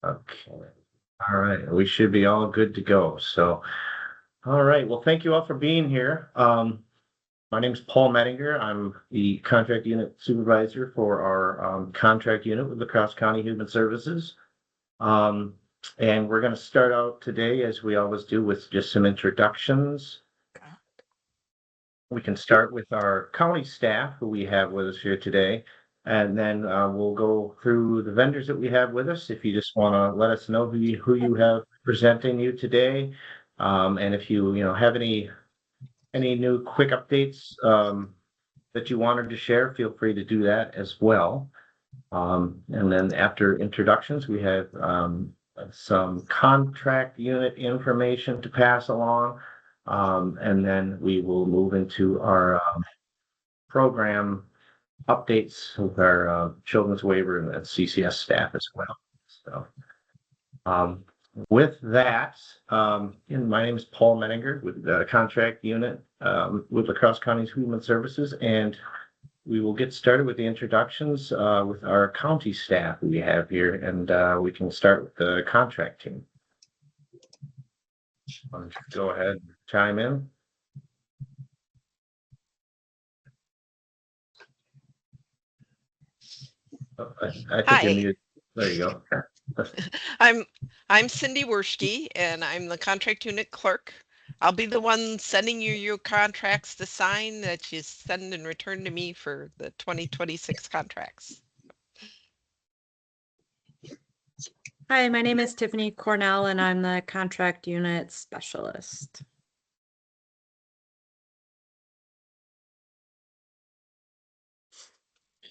Okay. All right. We should be all good to go. So, all right. Well, thank you all for being here. My name is Paul Mettinger. I'm the contract unit supervisor for our contract unit with Lacrosse County Human Services. Um, and we're going to start out today, as we always do, with just some introductions. We can start with our county staff who we have with us here today. And then we'll go through the vendors that we have with us. If you just want to let us know who you have presenting you today. And if you have any new quick updates that you wanted to share, feel free to do that as well. And then after introductions, we have some contract unit information to pass along. And then we will move into our program updates with our children's waiver and CCS staff as well. So with that, my name is Paul Menninger with the contract unit with Lacrosse County Human Services, and we will get started with the introductions with our county staff we have here, and we can start with the contract team. Why don't you go ahead and chime in? Oh, I think you're muted. There you go. I'm Cindy Werschke, and I'm the contract unit clerk. I'll be the one sending you your contracts to sign that you send and return to me for the 2026 contracts. Hi, my name is Tiffany Cornell, and I'm the contract unit specialist.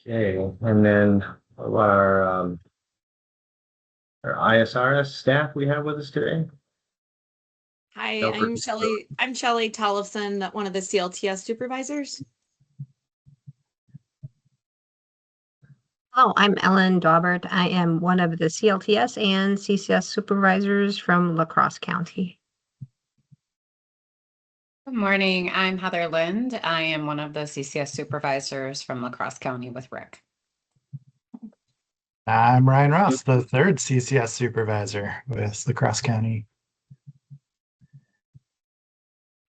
Okay, and then our ISRS staff we have with us today. Hi, I'm Shelley. I'm Shelley Tollefson, one of the CLTS supervisors. Oh, I'm Ellen Daubert. I am one of the CLTS and CCS supervisors from Lacrosse County. Good morning. I'm Heather Lind. I am one of the CCS supervisors from Lacrosse County with Rick. I'm Ryan Ross, the third CCS supervisor with Lacrosse County.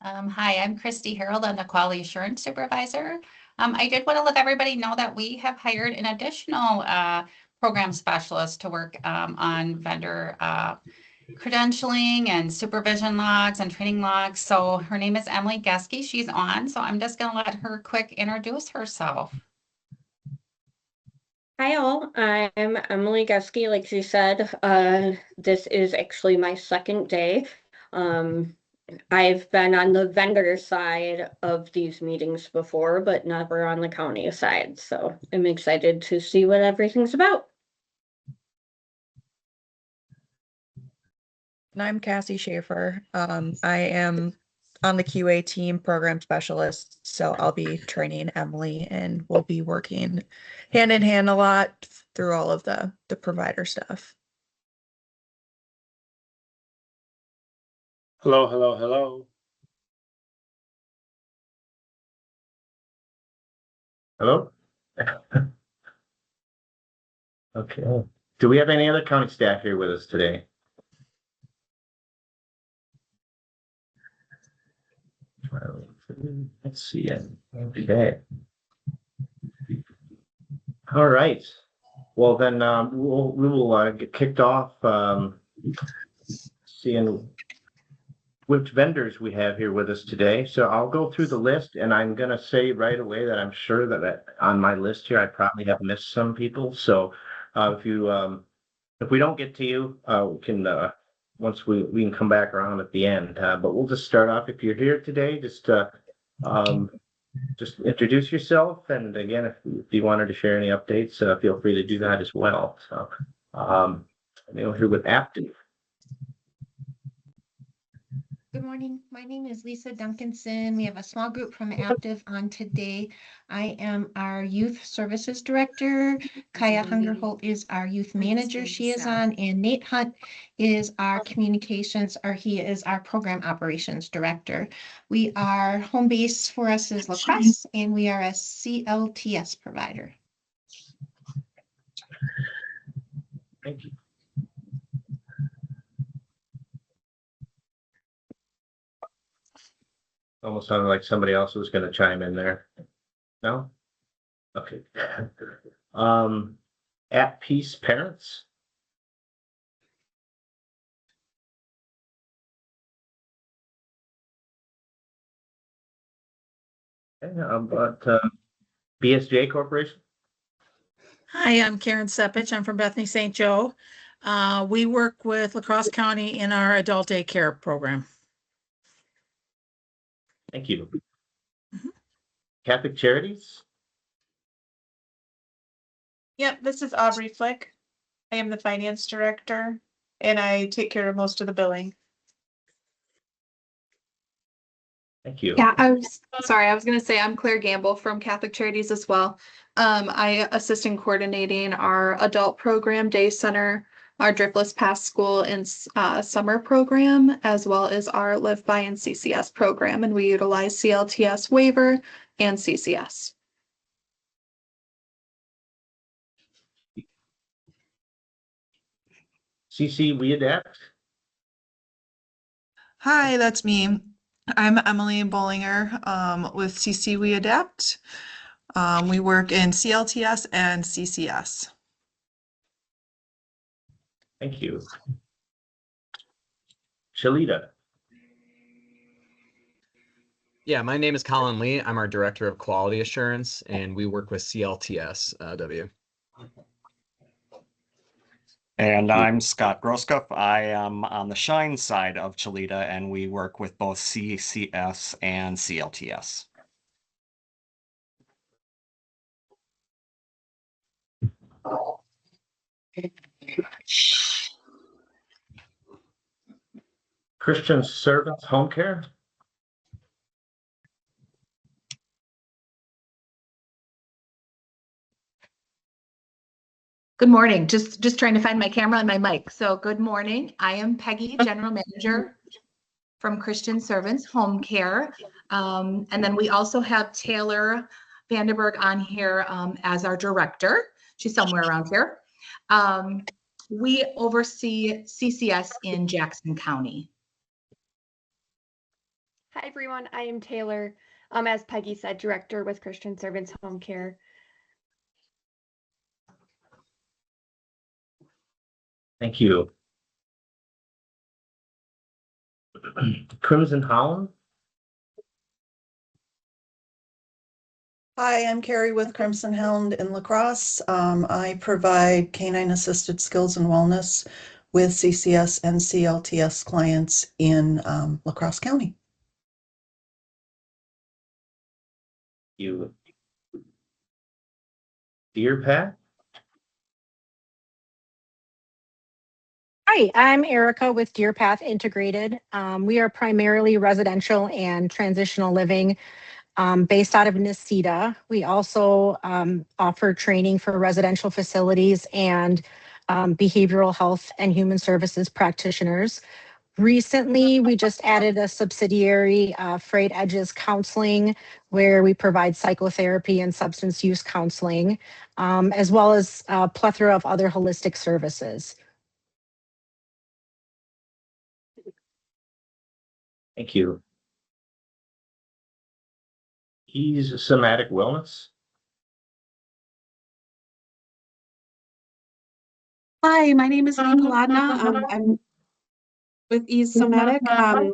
Hi, I'm Christy Harold. I'm the quality assurance supervisor. I did want to let everybody know that we have hired an additional program specialist to work on vendor credentialing and supervision logs and training logs. So her name is Emily Geske. She's on. So I'm just going to let her quick introduce herself. Hi all, I'm Emily Geske. Like she said, this is actually my second day. I've been on the vendor side of these meetings before, but never on the county side. So I'm excited to see what everything's about. And I'm Cassie Schaefer. I am on the QA team program specialist. So I'll be training Emily and we'll be working hand in hand a lot through all of the provider stuff. Hello, hello, hello. Hello? Okay. Do we have any other county staff here with us today? Let's see it. Okay. All right. Well, then we will get kicked off seeing which vendors we have here with us today. So I'll go through the list, and I'm going to say right away that I'm sure that on my list here, I probably have missed some people. So if we don't get to you, we can once we can come back around at the end. But we'll just start off. If you're here today, just introduce yourself, and again, if you wanted to share any updates, feel free to do that as well. So here with Aptiv. Good morning. My name is Lisa Duncanson. We have a small group from Aptiv on today. I am our youth services director. Kaya Hungerholt is our youth manager. She is on, and Nate Hunt is our communications, or he is our program operations director. We are home base for us is Lacrosse, and we are a CLTS provider. Thank you. Almost sounded like somebody else was gonna chime in there. No? Okay. At Peace Parents? Okay, but BSJ Corporation? Hi, I'm Karen Sepich. I'm from Bethany St. Joe. We work with La Crosse County in our adult daycare program. Thank you. Catholic Charities? Yep, this is Aubrey Flick. I am the finance director and I take care of most of the billing. Thank you. Yeah, I was going to say I'm Claire Gamble from Catholic Charities as well. I assist in coordinating our adult program, day center, our Driftless Pass School and summer program, as well as our Live By and CCS program. And we utilize CLTS waiver and CCS. CC We Adapt? Hi, that's me. I'm Emily Bollinger with CC We Adapt. We work in CLTS and CCS. Thank you. Shalita? Yeah, my name is Colin Lee. I'm our Director of Quality Assurance, and we work with CLTS W. And I'm Scott Groskup. I am on the Shine side of Chalita, and we work with both CCS and CLTS. Christian Servants Home Care? Good morning. Just trying to find my camera and my mic. So good morning. I am Peggy, General Manager from Christian Servants Home Care. And then we also have Taylor Vandenberg on here as our director. She's somewhere around here. We oversee CCS in Jackson County. Hi, everyone. I am Taylor, as Peggy said, director with Christian Servants Home Care. Thank you. Crimson Holland? Hi, I'm Carrie with Crimson Hound in La Crosse. I provide canine assisted skills and wellness with CCS and CLTS clients in La Crosse County. You. Dear Pat? Hi, I'm Erica with Deer Path Integrated. We are primarily residential and transitional living based out of Necedah. We also offer training for residential facilities and behavioral health and human services practitioners. Recently, we just added a subsidiary, Frayed Edges Counseling, where we provide psychotherapy and substance use counseling, as well as a plethora of other holistic services. Thank you. He's Somatic Wellness. Hi, my name is Lee Paladna. I'm with Ease Somatic. I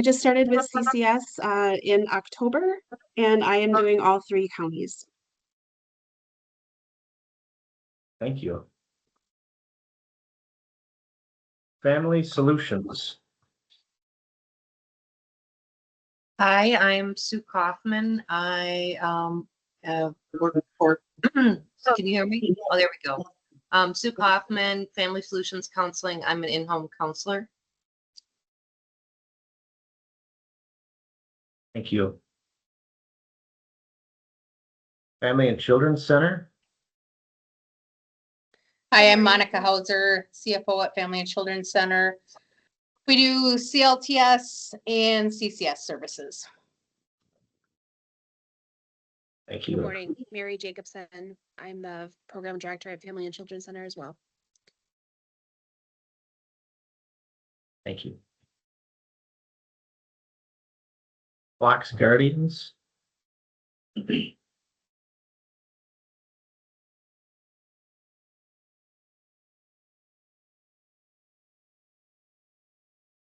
just started with CCS in October, and I am doing all 3 counties. Thank you. Family Solutions. Hi, I'm Sue Kaufman. I work for, can you hear me? Oh, there we go. Sue Kaufman, Family Solutions Counseling. I'm an in-home counselor. Thank you. Family and Children's Center. Hi, I'm Monica Hauser, CFO at Family and Children's Center. We do CLTS and CCS services. Thank you. Good morning, Mary Jacobson. I'm the program director at Family and Children's Center as well. Thank you. Fox Guardians.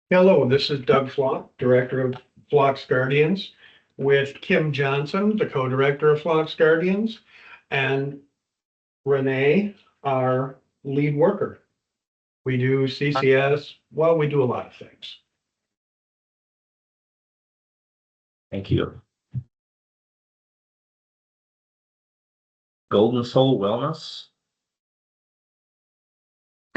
Hello, this is Doug Flock, Director of Flock's Guardians, with Kim Johnson, the Co-Director of Flock's Guardians, and Renee, our lead worker. We do CCS, well, we do a lot of things. Thank you. Golden Soul Wellness.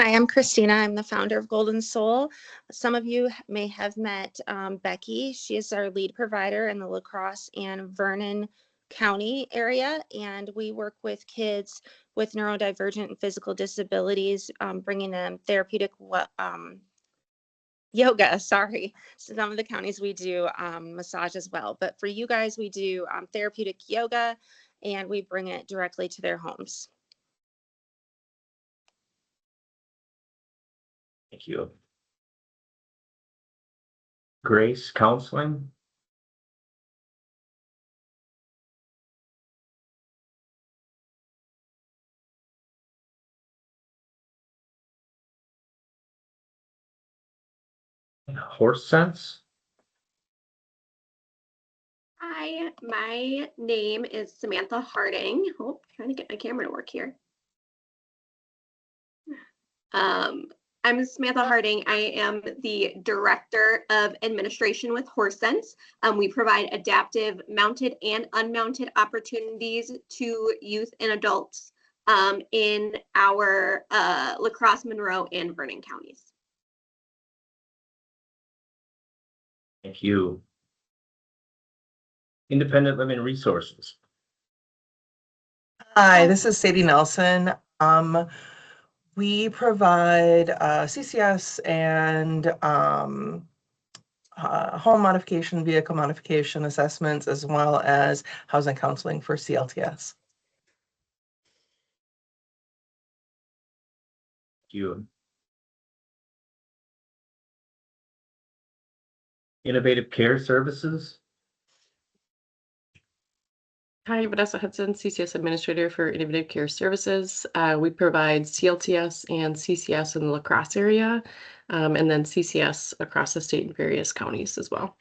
Hi, I'm Christina. I'm the founder of Golden Soul. Some of you may have met Becky. She is our lead provider in the La Crosse and Vernon County area, and we work with kids with neurodivergent and physical disabilities, bringing them therapeutic yoga. Sorry, some of the counties we do massage as well, but for you guys, we do therapeutic yoga, and we bring it directly to their homes. Thank you. Grace Counseling. Horse Sense. Hi, my name is Samantha Harding. Oh, trying to get my camera to work here. I'm Samantha Harding. I am the Director of Administration with HorseSense. We provide adaptive mounted and unmounted opportunities to youth and adults in our La Crosse, Monroe, and Vernon counties. Thank you. Independent Living Resources. Hi, this is Sadie Nelson. We provide CCS and home modification, vehicle modification assessments, as well as housing counseling for CLTS. Thank you. Innovative Care Services. Hi, Vanessa Hudson, CCS Administrator for Innovative Care Services. We provide CLTS and CCS in the La Crosse area, and then CCS across the state in various counties as well.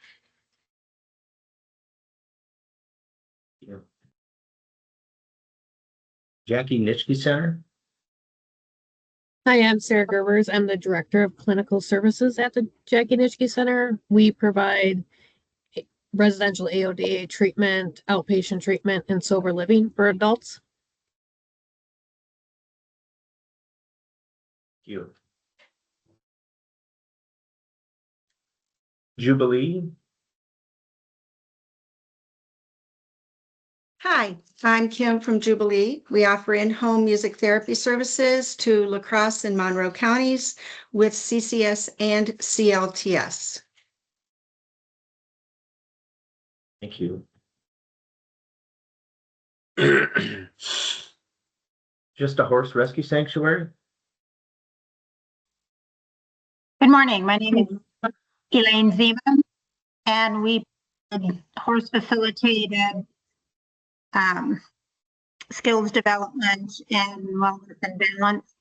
Yeah. Jackie Nitschke Center. Hi, I'm Sarah Gerbers. I'm the Director of Clinical Services at the Jackie Nitschke Center. We provide residential AODA treatment, outpatient treatment, and sober living for adults. Thank you. Jubilee. Hi, I'm Kim from Jubilee. We offer in-home music therapy services to La Crosse and Monroe counties with CCS and CLTS. Thank you. Just a Horse Rescue Sanctuary. Good morning. My name is Elaine Zeman, and we horse facilitated skills development and wellness and balance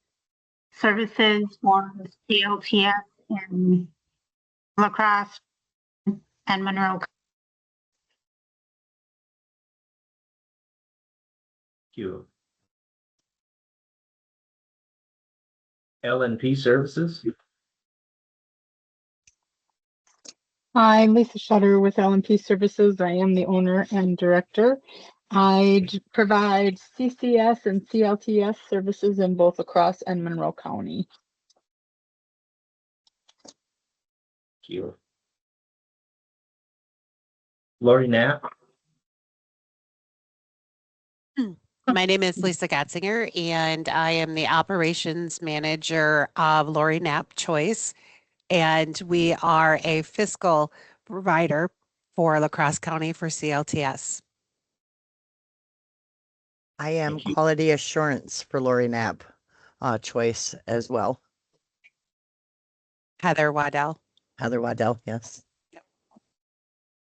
services for CLTS in La Crosse and Monroe. Thank you. LNP Services. Hi, I'm Lisa Shutter with LNP Services. I am the owner and director. I provide CCS and CLTS services in both La Crosse and Monroe County. Thank you. Lori Knapp. My name is Lisa Gatzinger, and I am the operations manager of Lori Knapp Choice, and we are a fiscal provider for La Crosse County for CLTS. I am quality assurance for Lori Knapp Choice as well. Heather Waddell. Heather Waddell, yes.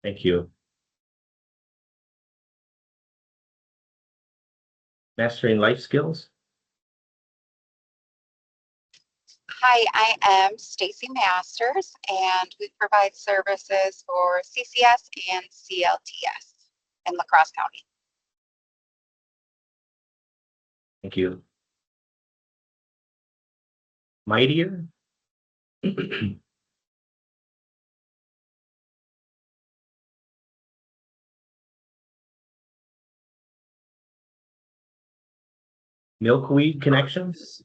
Thank you. Mastering Life Skills. Hi, I am Stacy Masters, and we provide services for CCS and CLTS in La Crosse County. Thank you. Mightier. Milkweed Connections.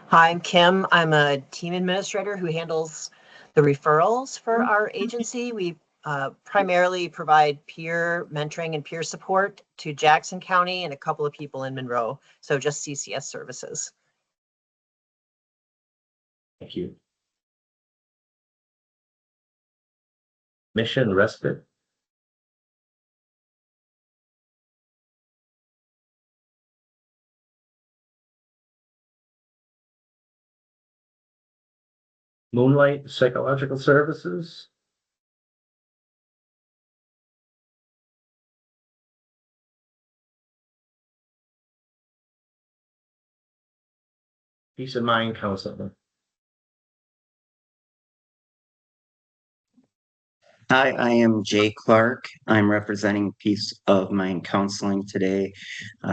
Hi, I'm Kim. I'm a team administrator who handles the referrals for our agency. We primarily provide peer mentoring and peer support to Jackson County and a couple of people in Monroe. So just CCS services. Thank you. Mission Respite. Moonlight Psychological Services. Peace of Mind Counseling. Hi, I am Jay Clark. I'm representing Peace of Mind Counseling today.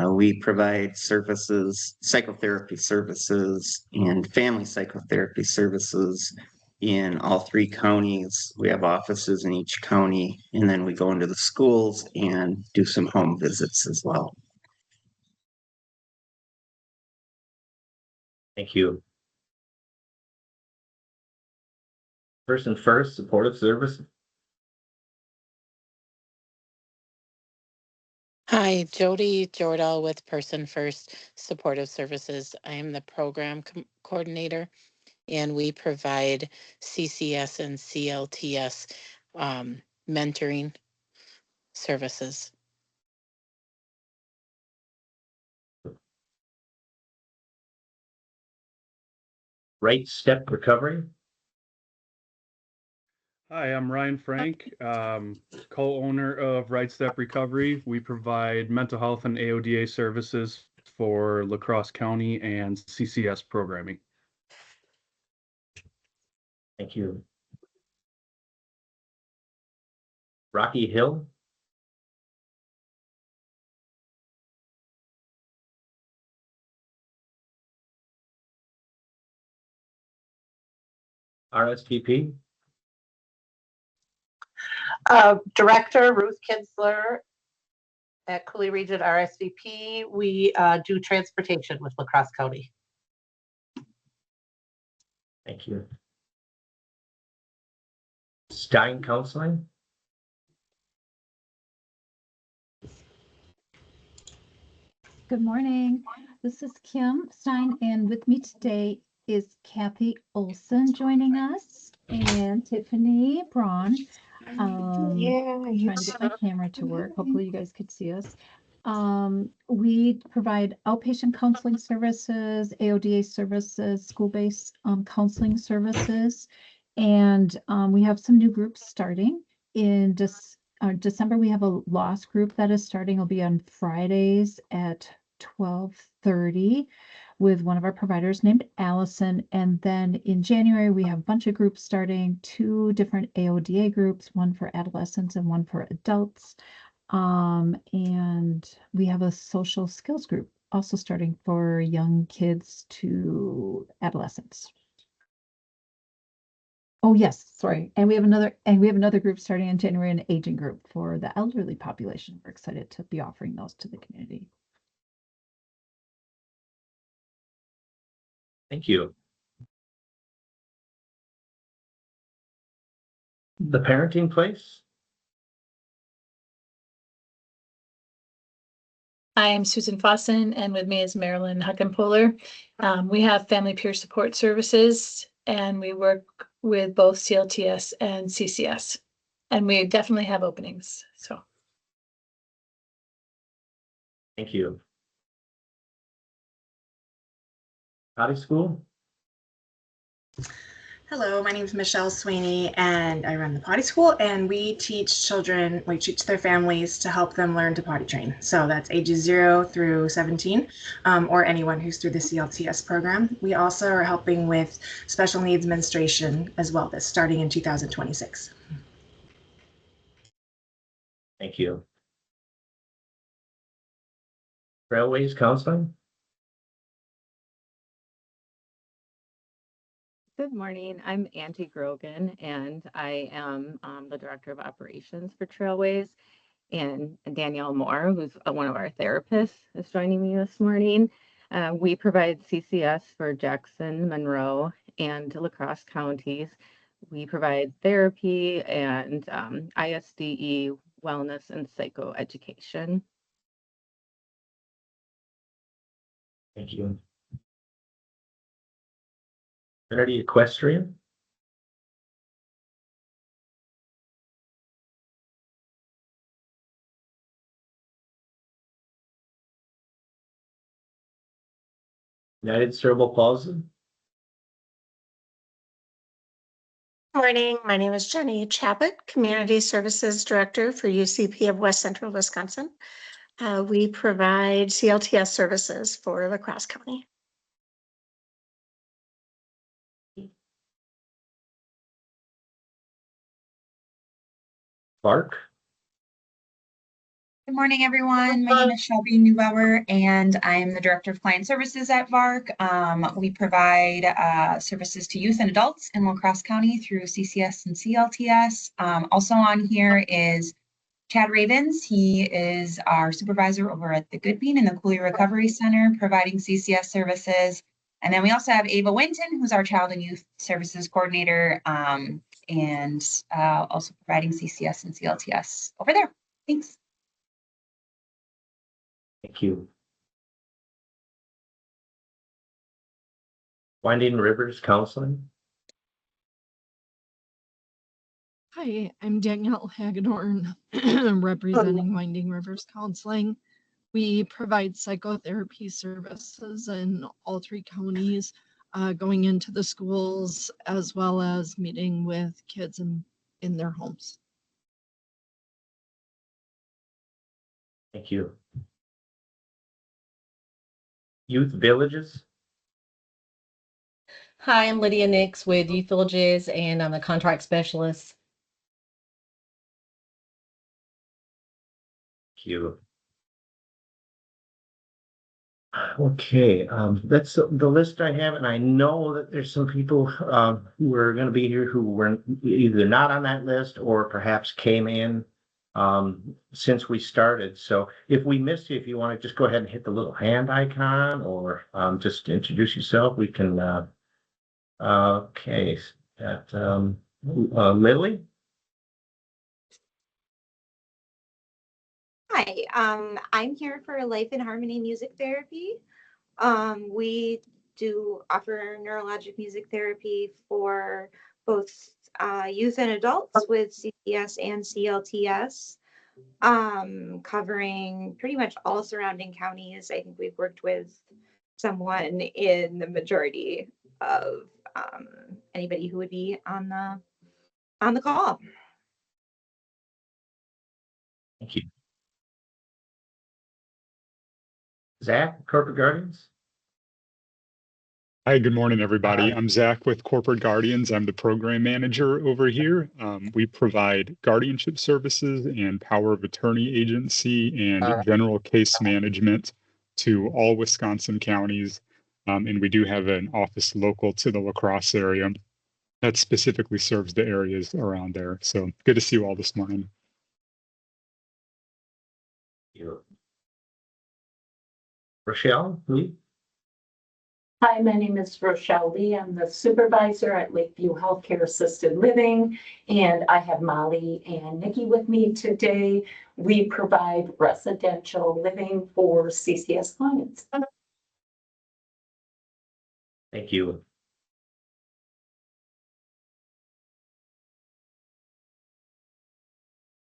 We provide services, psychotherapy services, and family psychotherapy services in all 3 counties. We have offices in each county, and then we go into the schools and do some home visits as well. Thank you. Person First Supportive Service. Hi, Jody Jordal with Person First Supportive Services. I am the program coordinator, and we provide CCS and CLTS mentoring services. Right Step Recovery. Hi, I'm Ryan Frank, co-owner of Right Step Recovery. We provide mental health and AODA services for La Crosse County and CCS programming. Thank you. Rocky Hill. RSVP. Director Ruth Kinsler at Cooley Region RSVP. We do transportation with La Crosse County. Thank you. Stein Counseling. Good morning. This is Kim Stein, and with me today is Kathy Olson joining us and Tiffany Braun. Trying to get my camera to work. Hopefully you guys could see us. We provide outpatient counseling services, AODA services, school-based counseling services, and we have some new groups starting in December. We have a loss group that is starting. It'll be on Fridays at 12:30 with one of our providers named Allison. And then in January, we have a bunch of groups starting, 2 different AODA groups, one for adolescents and one for adults. And we have a social skills group also starting for young kids to adolescents. Oh, yes, sorry. And we have another group starting in January, an aging group for the elderly population. We're excited to be offering those to the community. Thank you. The Parenting Place. I am Susan Fossen, and with me is Marilyn Huckenpohler. We have family peer support services, and we work with both CLTS and CCS. And we definitely have openings. So, Thank you. Potty School. Hello, my name is Michelle Sweeney and I run the potty school, and we teach children, we teach their families to help them learn to potty train. So that's ages 0 through 17 or anyone who's through the CLTS program. We also are helping with special needs menstruation as well, that's starting in 2026. Thank you. Trailways Counseling? Good morning. I'm Auntie Grogan, and I am the Director of Operations for Trailways. And Danielle Moore, who's one of our therapists, is joining me this morning. We provide CCS for Jackson, Monroe, and La Crosse counties. We provide therapy and ISDE, wellness, and psychoeducation. Thank you. Trinity Equestrian? United Cerebral Palsy? Morning, my name is Jenny Chaput, Community Services Director for UCP of West Central Wisconsin. We provide CLTS services for La Crosse County. Clark? Good morning, everyone. My name is Shelby Neubauer, and I am the Director of Client Services at VARC. We provide services to youth and adults in La Crosse County through CCS and CLTS. Also on here is Chad Ravens. He is our supervisor over at the Good Bean in the Cooley Recovery Center, providing CCS services. And then we also have Ava Winton, who's our Child and Youth Services Coordinator, and also providing CCS and CLTS over there. Thanks. Thank you. Winding Rivers Counseling? Hi, I'm Danielle Hagedorn, representing Winding Rivers Counseling. We provide psychotherapy services in all 3 counties, going into the schools as well as meeting with kids in their homes. Thank you. Youth Villages? Hi, I'm Lydia Nix with Youth Villages, and I'm a contract specialist. Thank you. Okay, that's the list I have, and I know that there's some people who are going to be here who were either not on that list or perhaps came in since we started. So if we missed you, if you want to just go ahead and hit the little hand icon or just introduce yourself, we can. Okay, at Lily. Hi, I'm here for Life in Harmony Music Therapy. We do offer neurologic music therapy for both youth and adults with CCS and CLTS, covering pretty much all surrounding counties. I think we've worked with someone in the majority of anybody who would be on the call. Thank you. Zach, Corporate Guardians. Hi, good morning, everybody. I'm Zach with Corporate Guardians. I'm the program manager over here. We provide guardianship services and power of attorney agency and general case management to all Wisconsin counties. And we do have an office local to the La Crosse area that specifically serves the areas around there. So good to see you all this morning. Thank you. Rochelle Lee. Hi, my name is Rochelle Lee. I'm the supervisor at Lakeview Healthcare Assisted Living, and I have Molly and Nikki with me today. We provide residential living for CCS clients. Thank you.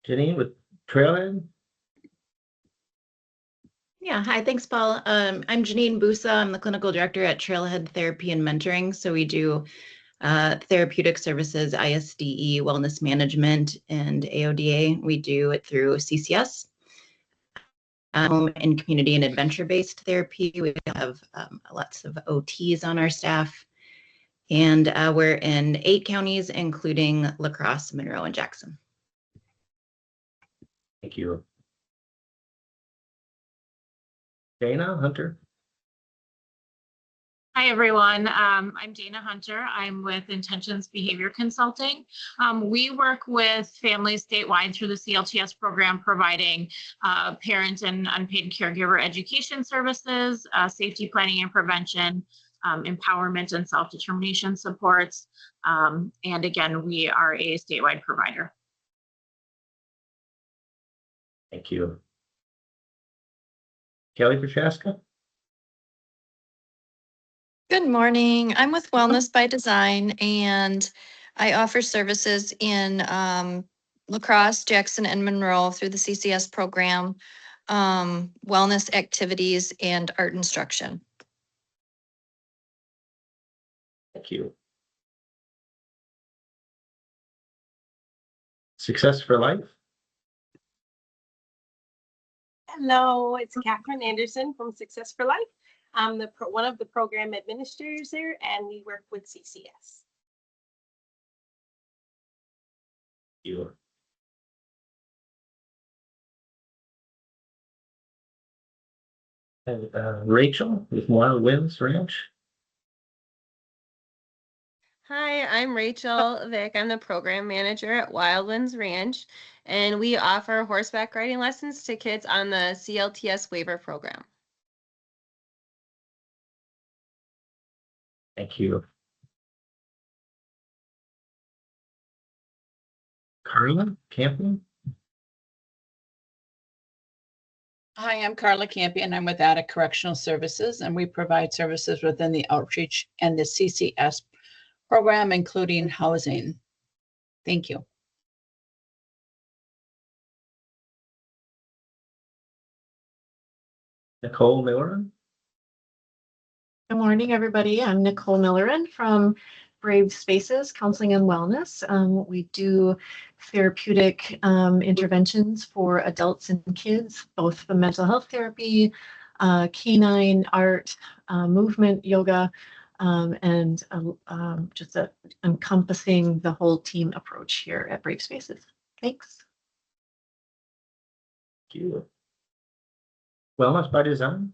Janine with Trailhead. Yeah, hi, thanks, Paul. I'm Janine Busa. I'm the clinical director at Trailhead Therapy and Mentoring. So we do therapeutic services, ISDE, wellness management, and AODA. We do it through CCS. Home and community and adventure-based therapy. We have lots of OTs on our staff. And we're in 8 counties, including La Crosse, Monroe, and Jackson. Thank you. Dana Hunter. Hi, everyone. I'm Dana Hunter. I'm with Intentions Behavior Consulting. We work with families statewide through the CLTS program, providing parent and unpaid caregiver education services, safety planning and prevention, empowerment and self-determination supports. And again, we are a statewide provider. Thank you. Kelly Prochaska. Good morning. I'm with Wellness by Design, and I offer services in La Crosse, Jackson, and Monroe through the CCS program, wellness activities, and art instruction. Thank you. Success for Life. Hello, it's Catherine Anderson from Success for Life. I'm one of the program administrators there, and we work with CCS. You. And Rachel with Wild Winds Ranch. Hi, I'm Rachel Vick. I'm the program manager at Wildlands Ranch, and we offer horseback riding lessons to kids on the CLTS waiver program. Thank you. Carla Campion. Hi, I'm Carla Campion. I'm with Attic Correctional Services, and we provide services within the outreach and the CCS program, including housing. Thank you. Nicole Miller. Good morning, everybody. I'm Nicole Millerin from Brave Spaces Counseling and Wellness. We do therapeutic interventions for adults and kids, both the mental health therapy, canine art, movement, yoga, and just encompassing the whole team approach here at Brave Spaces. Thanks. Thank you. Wellness by Design.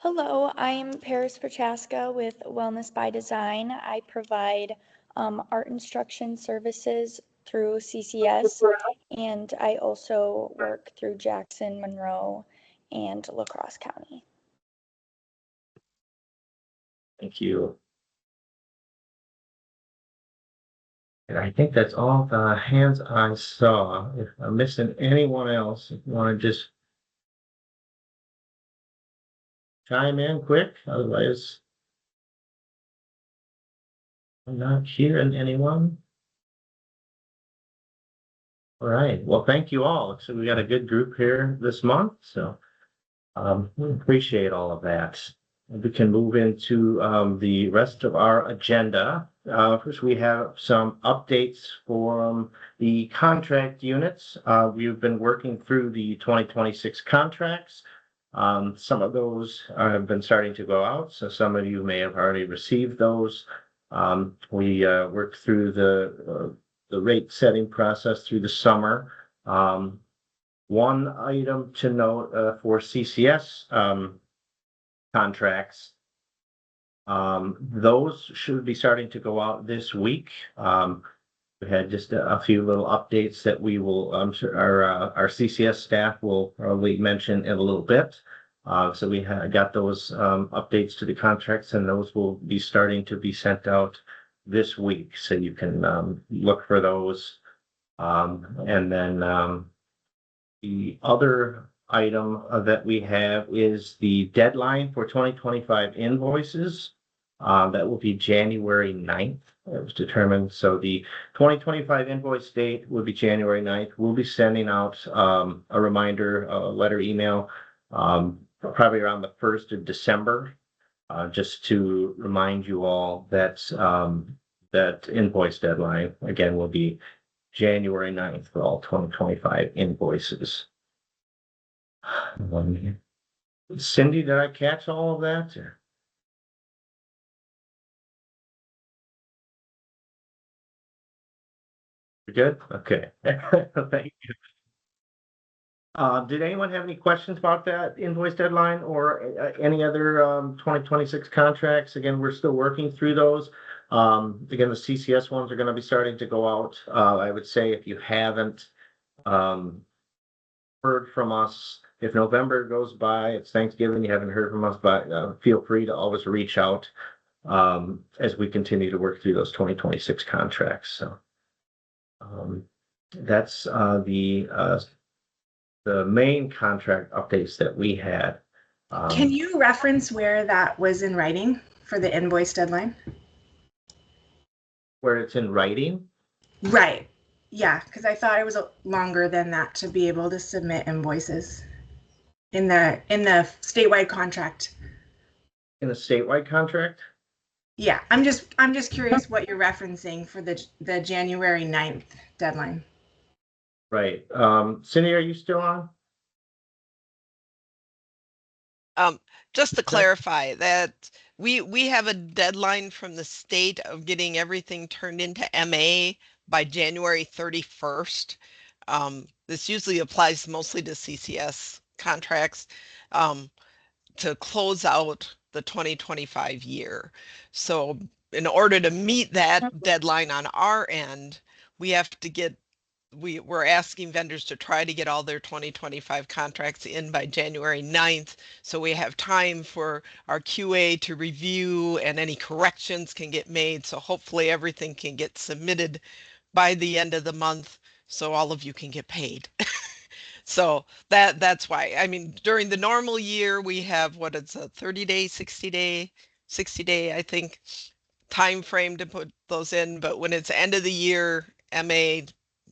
Hello, I'm Paris Prochaska with Wellness by Design. I provide art instruction services through CCS, and I also work through Jackson, Monroe, and La Crosse County. Thank you. And I think that's all the hands I saw. If I'm missing anyone else, if you want to just chime in quick, otherwise I'm not hearing anyone. All right, well, thank you all. So we got a good group here this month, so we appreciate all of that. We can move into the rest of our agenda. First, we have some updates for the contract units. We've been working through the 2026 contracts. Some of those have been starting to go out, so some of you may have already received those. We worked through the rate setting process through the summer. One item to note for CCS contracts, those should be starting to go out this week. We had just a few little updates that we will, our CCS staff will probably mention in a little bit. So we got those updates to the contracts, and those will be starting to be sent out this week. So you can look for those. And then the other item that we have is the deadline for 2025 invoices. That will be January 9th. It was determined. So the 2025 invoice date will be January 9th. We'll be sending out a reminder, letter, email, probably around the 1st of December. Just to remind you all that that invoice deadline again will be January 9th for all 2025 invoices. Cindy, did I catch all of that? You're good? Okay. Thank you. Did anyone have any questions about that invoice deadline or any other 2026 contracts? Again, we're still working through those. Again, the CCS ones are going to be starting to go out. I would say if you haven't heard from us, if November goes by, it's Thanksgiving, you haven't heard from us, but feel free to always reach out as we continue to work through those 2026 contracts. So that's the main contract updates that we had. Can you reference where that was in writing for the invoice deadline? Where it's in writing? Right. Yeah, because I thought it was longer than that to be able to submit invoices in the statewide contract. In the statewide contract? Yeah, I'm just curious what you're referencing for the January 9th deadline. Right. Cindy, are you still on? Just to clarify that we have a deadline from the state of getting everything turned into MA by January 31st. This usually applies mostly to CCS contracts to close out the 2025 year. So in order to meet that deadline on our end, we have to get we're asking vendors to try to get all their 2025 contracts in by January 9th. So we have time for our QA to review and any corrections can get made. So hopefully everything can get submitted by the end of the month so all of you can get paid. So that's why. I mean, during the normal year, we have what it's a 30-day, 60-day, I think, time frame to put those in. But when it's end of the year, MA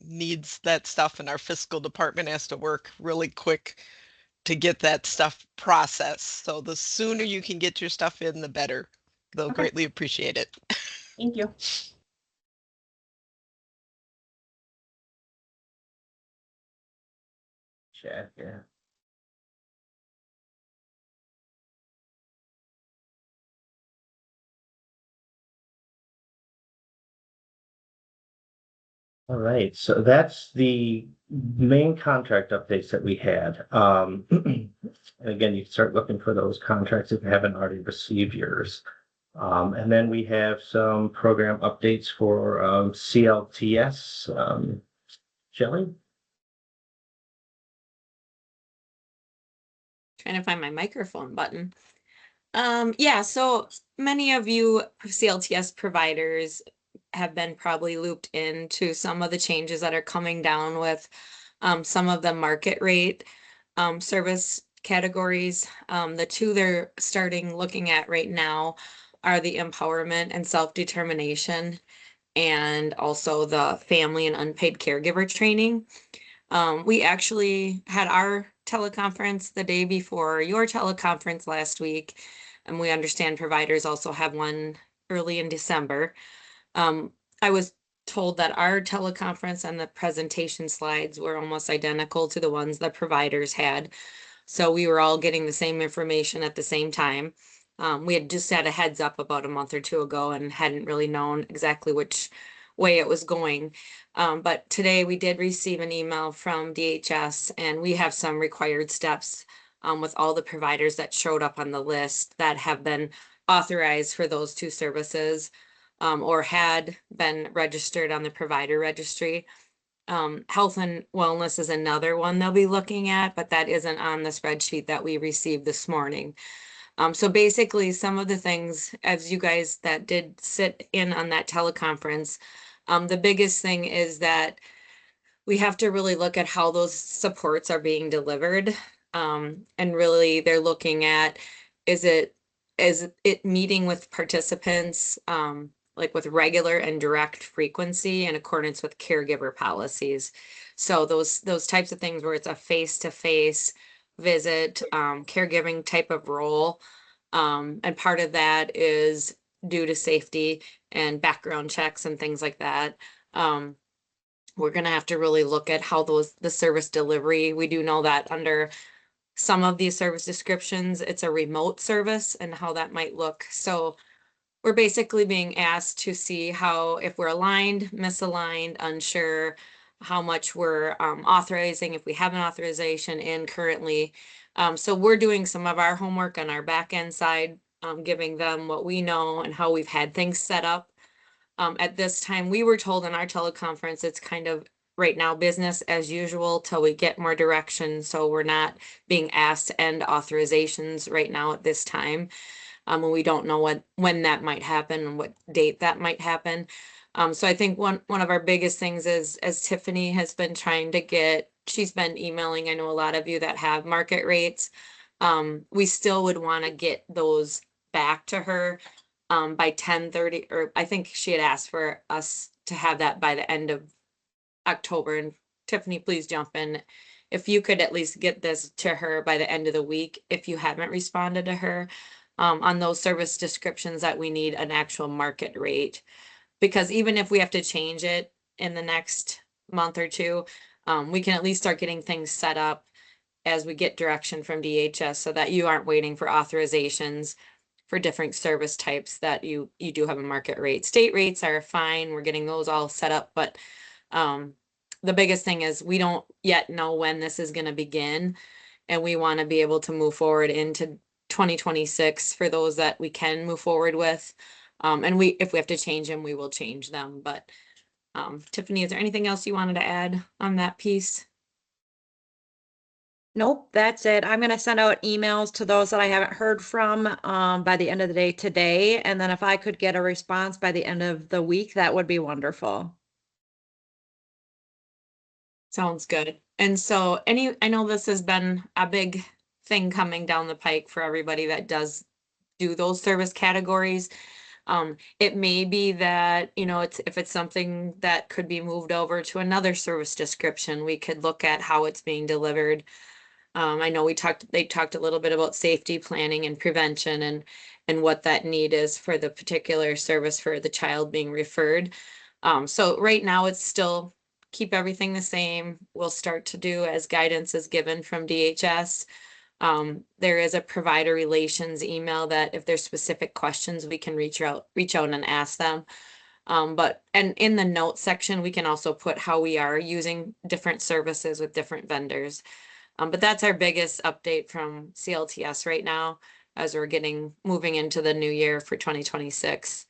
needs that stuff and our fiscal department has to work really quick to get that stuff processed. So the sooner you can get your stuff in, the better. They'll greatly appreciate it. Thank you. Chat, yeah. All right, so that's the main contract updates that we had. And again, you can start looking for those contracts if you haven't already received yours. And then we have some program updates for CLTS. Shelley? Trying to find my microphone button. Yeah, so many of you CLTS providers have been probably looped into some of the changes that are coming down with some of the market rate service categories. The two they're starting looking at right now are the empowerment and self-determination and also the family and unpaid caregiver training. We actually had our teleconference the day before your teleconference last week, and we understand providers also have one early in December. I was told that our teleconference and the presentation slides were almost identical to the ones that providers had. So we were all getting the same information at the same time. We had just had a heads up about a month or two ago and hadn't really known exactly which way it was going. But today we did receive an email from DHS and we have some required steps with all the providers that showed up on the list that have been authorized for those two services or had been registered on the provider registry. Health and wellness is another one they'll be looking at, but that isn't on the spreadsheet that we received this morning. So basically some of the things, as you guys that did sit in on that teleconference, the biggest thing is that we have to really look at how those supports are being delivered. And really they're looking at, is it meeting with participants, like with regular and direct frequency in accordance with caregiver policies. So those types of things where it's a face-to-face visit, caregiving type of role, And part of that is due to safety and background checks and things like that. We're gonna have to really look at how the service delivery, we do know that under some of these service descriptions, it's a remote service and how that might look. So we're basically being asked to see how, if we're aligned, misaligned, unsure, how much we're authorizing, if we have an authorization in currently. So we're doing some of our homework on our back end side, giving them what we know and how we've had things set up. At this time, we were told in our teleconference, it's kind of right now business as usual till we get more direction. So we're not being asked to end authorizations right now at this time. And we don't know when that might happen and what date that might happen. So I think one of our biggest things is, as Tiffany has been trying to get, she's been emailing, I know a lot of you that have market rates. We still would want to get those back to her by 10:30, or I think she had asked for us to have that by the end of October. And Tiffany, please jump in. If you could at least get this to her by the end of the week, if you haven't responded to her on those service descriptions, that we need an actual market rate. Because even if we have to change it in the next month or two, we can at least start getting things set up as we get direction from DHS so that you aren't waiting for authorizations for different service types, that you do have a market rate. State rates are fine. We're getting those all set up, but the biggest thing is we don't yet know when this is going to begin, and we want to be able to move forward into 2026 for those that we can move forward with. And if we have to change them, we will change them. But Tiffany, is there anything else you wanted to add on that piece? Nope, that's it. I'm going to send out emails to those that I haven't heard from by the end of the day today. And then if I could get a response by the end of the week, that would be wonderful. Sounds good. And so I know this has been a big thing coming down the pike for everybody that does do those service categories. It may be that, if it's something that could be moved over to another service description, we could look at how it's being delivered. I know they talked a little bit about safety planning and prevention and what that need is for the particular service for the child being referred. So right now it's still keep everything the same. We'll start to do as guidance is given from DHS. There is a provider relations email that if there's specific questions, we can reach out and ask them. And in the notes section, we can also put how we are using different services with different vendors. But that's our biggest update from CLTS right now, as we're moving into the new year for 2026.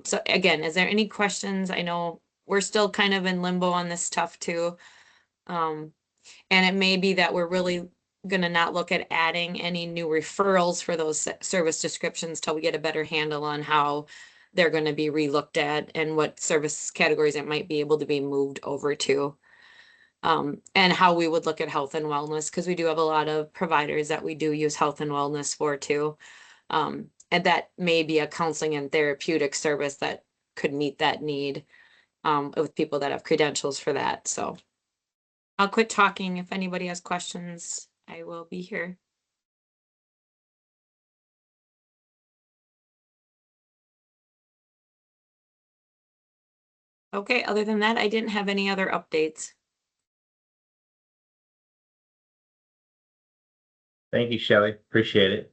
So again, is there any questions? I know we're still kind of in limbo on this stuff too. And it may be that we're really going to not look at adding any new referrals for those service descriptions till we get a better handle on how they're going to be relooked at and what service categories it might be able to be moved over to. And how we would look at health and wellness, because we do have a lot of providers that we do use health and wellness for too. And that may be a counseling and therapeutic service that could meet that need with people that have credentials for that. So I'll quit talking. If anybody has questions, I will be here. Okay, other than that, I didn't have any other updates. Thank you, Shelley. Appreciate it.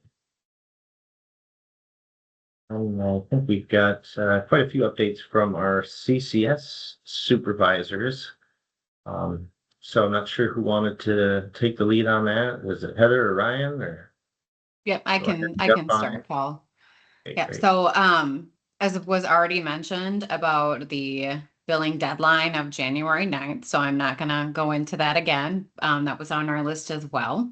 I think we've got quite a few updates from our CCS supervisors. So I'm not sure who wanted to take the lead on that. Was it Heather or Ryan or? Yep, I can start, Paul. Okay, Yep. great. So as was already mentioned about the billing deadline of January 9th, so I'm not gonna go into that again. That was on our list as well.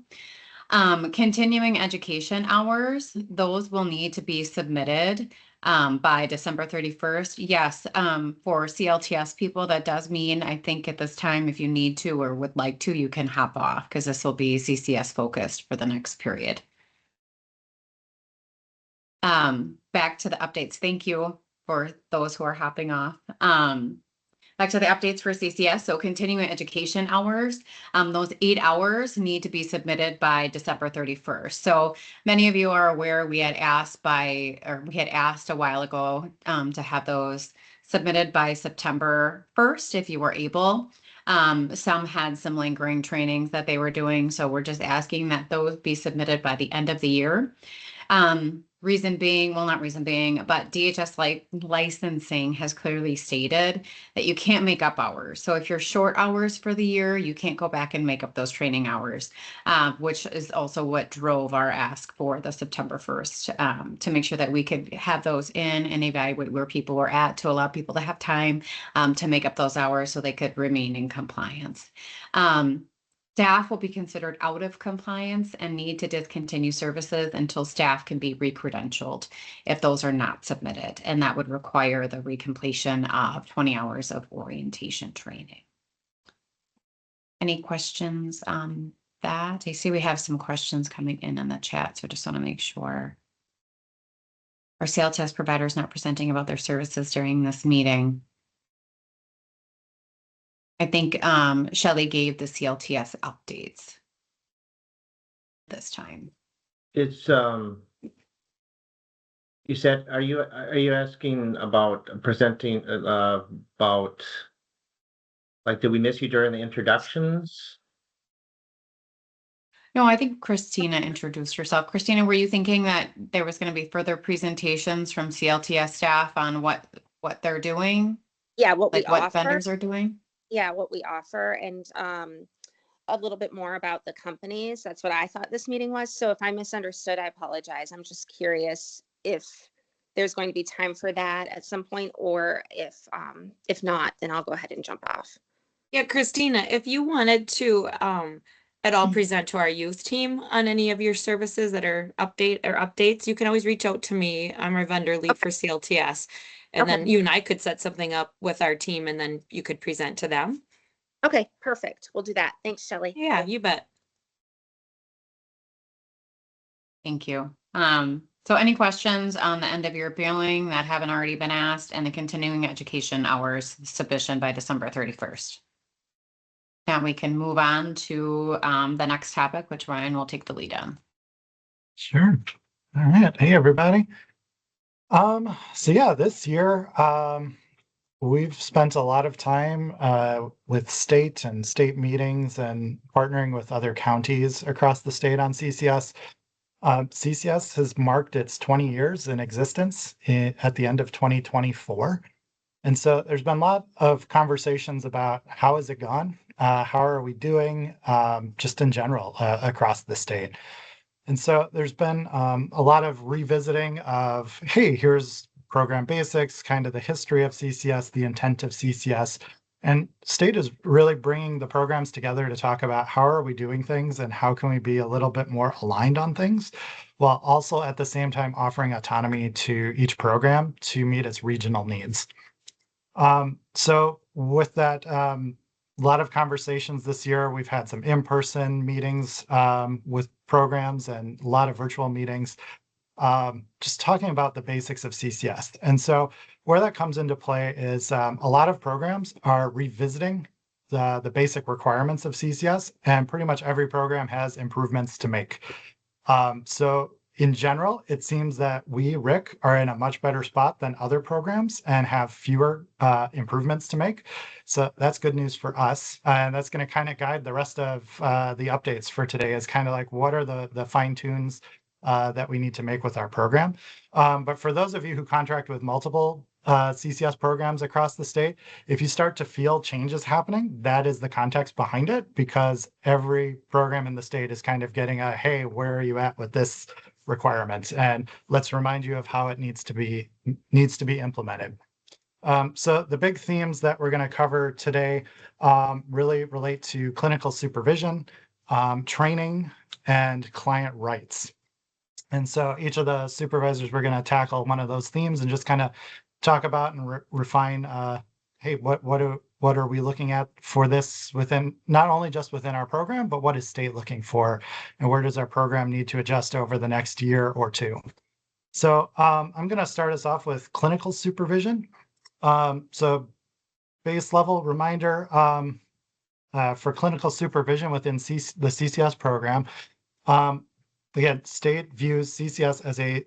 Continuing education hours, those will need to be submitted by December 31st. Yes, for CLTS people, that does mean, I think at this time, if you need to or would like to, you can hop off because this will be CCS focused for the next period. Back to the updates. Thank you for those who are hopping off. back to the updates for CCS. So continuing education hours, those 8 hours need to be submitted by December 31st. So many of you are aware we had asked a while ago to have those submitted by September 1st if you were able. Some had some lingering trainings that they were doing, so we're just asking that those be submitted by the end of the year. Reason being, well, not reason being, but DHS licensing has clearly stated that you can't make up hours. So if you're short hours for the year, you can't go back and make up those training hours, which is also what drove our ask for the September 1st, to make sure that we could have those in and evaluate where people were at to allow people to have time to make up those hours so they could remain in compliance. Staff will be considered out of compliance and need to discontinue services until staff can be re-credentialed if those are not submitted. And that would require the recompletion of 20 hours of orientation training. Any questions on that? I see we have some questions coming in the chat, so I just want to make sure. Are CLTS providers not presenting about their services during this meeting? I think Shelley gave the CLTS updates this time. It's you said, are you asking about presenting about, like, did we miss you during the introductions? No, I think Christina introduced herself. Christina, were you thinking that there was going to be further presentations from CLTS staff on what they're doing? Yeah, what we what offer. vendors are doing? Yeah, what we offer, and a little bit more about the companies. That's what I thought this meeting was. So if I misunderstood, I apologize. I'm just curious if there's going to be time for that at some point, or if not, then I'll go ahead and jump off. Yeah, Christina, if you wanted to at all present to our youth team on any of your services that are updates, you can always reach out to me. I'm our vendor lead for CLTS. And then you and I could set something up with our team, and then you could present to them. Okay, perfect. We'll do that. Thanks, Shelley. Yeah, you bet. Thank you. So any questions on the end of year billing that haven't already been asked, and the continuing education hours submission by December 31st? Now we can move on to the next topic, which Ryan will take the lead on. Sure. All right. Hey, everybody. So yeah, this year, we've spent a lot of time with state meetings and partnering with other counties across the state on CCS. CCS has marked its 20 years in existence at the end of 2024. And so there's been a lot of conversations about how has it gone? How are we doing just in general across the state? And so there's been a lot of revisiting of, hey, here's program basics, kind of the history of CCS, the intent of CCS. And state is really bringing the programs together to talk about how are we doing things and how can we be a little bit more aligned on things, while also at the same time offering autonomy to each program to meet its regional needs. So with that, a lot of conversations this year. We've had some in-person meetings with programs and a lot of virtual meetings, just talking about the basics of CCS. And so where that comes into play is a lot of programs are revisiting the basic requirements of CCS, and pretty much every program has improvements to make. So in general, it seems that we, RIC, are in a much better spot than other programs and have fewer improvements to make. So that's good news for us. And that's going to kind of guide the rest of the updates for today, is kind of like what are the fine tunes that we need to make with our program. But for those of you who contract with multiple CCS programs across the state, if you start to feel changes happening, that is the context behind it, because every program in the state is kind of getting a, hey, where are you at with this requirement? And let's remind you of how it needs to be implemented. So the big themes that we're going to cover today really relate to clinical supervision, training, and client rights. And so each of the supervisors, we're going to tackle one of those themes and just kind of talk about and refine, hey, what are we looking at for this within, not only just within our program, but what is state looking for, and where does our program need to adjust over the next year or two? So I'm going to start us off with clinical supervision. So base level reminder for clinical supervision within the CCS program. Again, state views CCS as a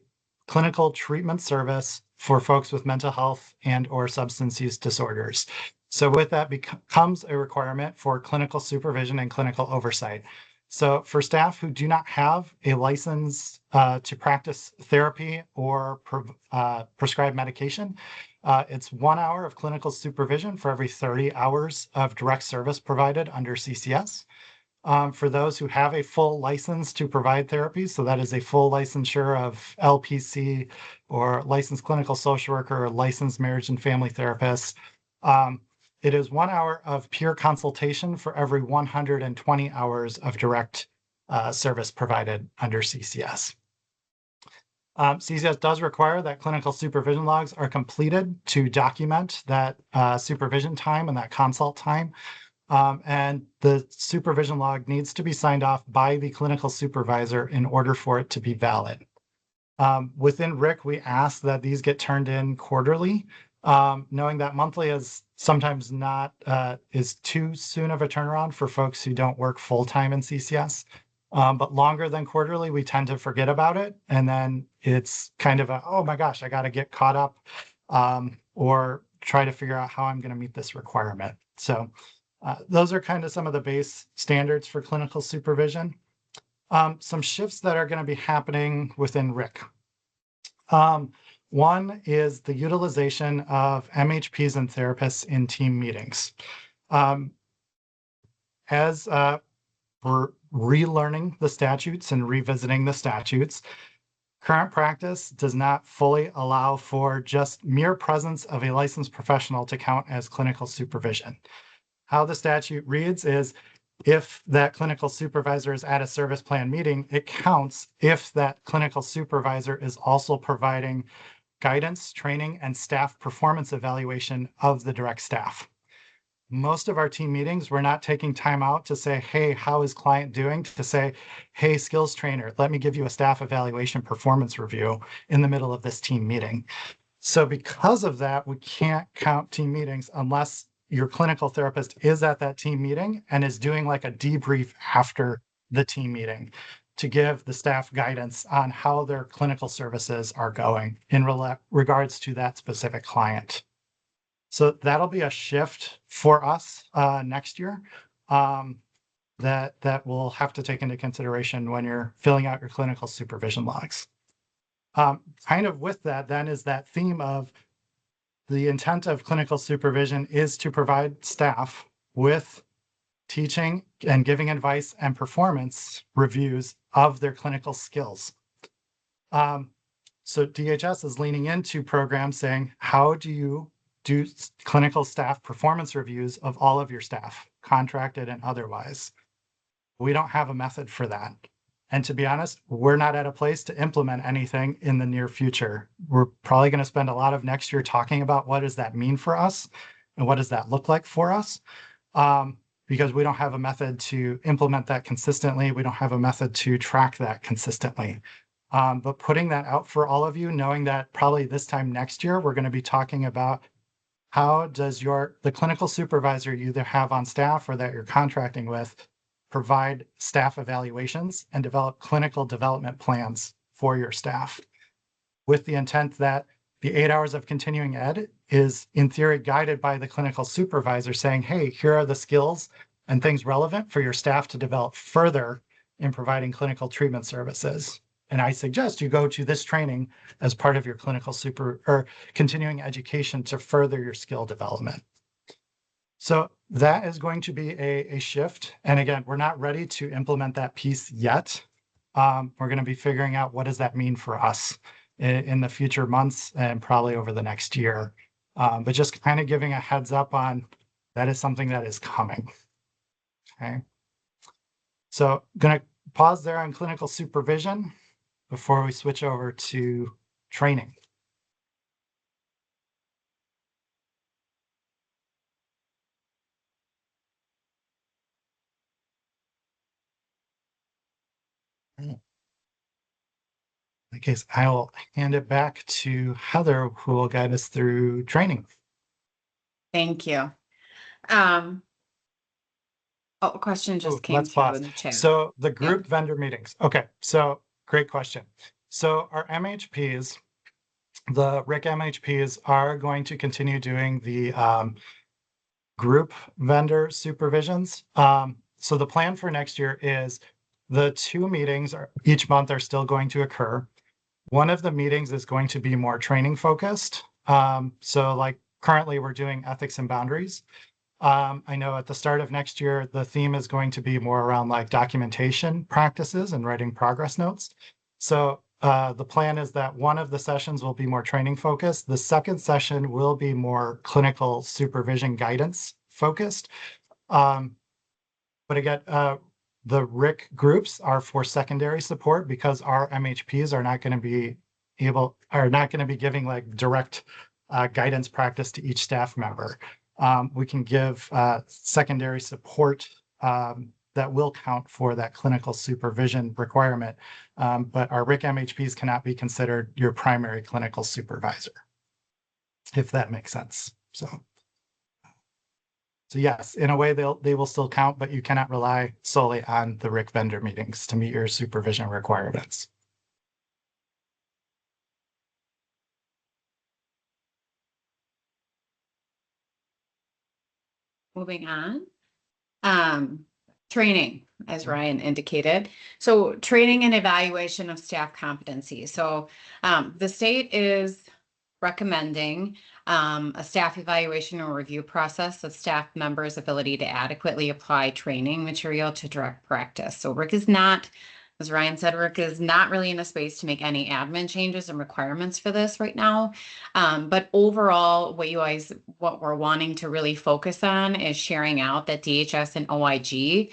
clinical treatment service for folks with mental health and or substance use disorders. So with that becomes a requirement for clinical supervision and clinical oversight. So for staff who do not have a license to practice therapy or prescribe medication, it's 1 hour of clinical supervision for every 30 hours of direct service provided under CCS. For those who have a full license to provide therapy, so that is a full licensure of LPC or licensed clinical social worker or licensed marriage and family therapist, it is 1 hour of peer consultation for every 120 hours of direct service provided under CCS. CCS does require that clinical supervision logs are completed to document that supervision time and that consult time. And the supervision log needs to be signed off by the clinical supervisor in order for it to be valid. Within RIC, we ask that these get turned in quarterly, knowing that monthly is sometimes not is too soon of a turnaround for folks who don't work full-time in CCS. But longer than quarterly, we tend to forget about it. And then it's kind of a, oh my gosh, I got to get caught up or try to figure out how I'm going to meet this requirement. So those are kind of some of the base standards for clinical supervision. Some shifts that are going to be happening within RIC. One is the utilization of MHPs and therapists in team meetings. As we're relearning the statutes and revisiting the statutes, current practice does not fully allow for just mere presence of a licensed professional to count as clinical supervision. How the statute reads is if that clinical supervisor is at a service plan meeting, it counts if that clinical supervisor is also providing guidance, training, and staff performance evaluation of the direct staff. Most of our team meetings, we're not taking time out to say, hey, how is client doing? To say, hey, skills trainer, let me give you a staff evaluation performance review in the middle of this team meeting. So because of that, we can't count team meetings unless your clinical therapist is at that team meeting and is doing like a debrief after the team meeting to give the staff guidance on how their clinical services are going in regards to that specific client. So that'll be a shift for us next year that we'll have to take into consideration when you're filling out your clinical supervision logs. Kind of with that then is that theme of the intent of clinical supervision is to provide staff with teaching and giving advice and performance reviews of their clinical skills. So DHS is leaning into programs saying, how do you do clinical staff performance reviews of all of your staff, contracted and otherwise? We don't have a method for that. And to be honest, we're not at a place to implement anything in the near future. We're probably going to spend a lot of next year talking about what does that mean for us and what does that look like for us, because we don't have a method to implement that consistently. We don't have a method to track that consistently. But putting that out for all of you, knowing that probably this time next year, we're going to be talking about how does the clinical supervisor you either have on staff or that you're contracting with provide staff evaluations and develop clinical development plans for your staff, with the intent that the 8 hours of continuing ed is in theory guided by the clinical supervisor saying, hey, here are the skills and things relevant for your staff to develop further in providing clinical treatment services. And I suggest you go to this training as part of your clinical continuing education to further your skill development. So that is going to be a shift. And again, we're not ready to implement that piece yet. We're going to be figuring out what does that mean for us in the future months and probably over the next year. But just kind of giving a heads up on that is something that is coming. Okay. So I'm going to pause there on clinical supervision before we switch over to training. In that case, I will hand it back to Heather, who will guide us through training. Thank you. Oh, a question just Oh, came let's through pause. in the chat. So the group vendor meetings. Okay, so great question. So our MHPs, the RIC MHPs are going to continue doing the group vendor supervisions. So the plan for next year is the 2 meetings each month are still going to occur. One of the meetings is going to be more training focused. So like currently we're doing ethics and boundaries. I know at the start of next year, the theme is going to be more around like documentation practices and writing progress notes. So the plan is that one of the sessions will be more training focused. The second session will be more clinical supervision guidance focused. But again, the RIC groups are for secondary support because our MHPs are not going to be giving like direct guidance practice to each staff member. We can give secondary support that will count for that clinical supervision requirement. But our RIC MHPs cannot be considered your primary clinical supervisor, if that makes sense. So yes, in a way, they will still count, but you cannot rely solely on the RIC vendor meetings to meet your supervision requirements. Moving on. Training, as Ryan indicated. So training and evaluation of staff competency. So the state is recommending a staff evaluation or review process of staff members' ability to adequately apply training material to direct practice. So RIC is not, as Ryan said, RIC is not really in a space to make any admin changes and requirements for this right now. But overall, what we're wanting to really focus on is sharing out that DHS and OIG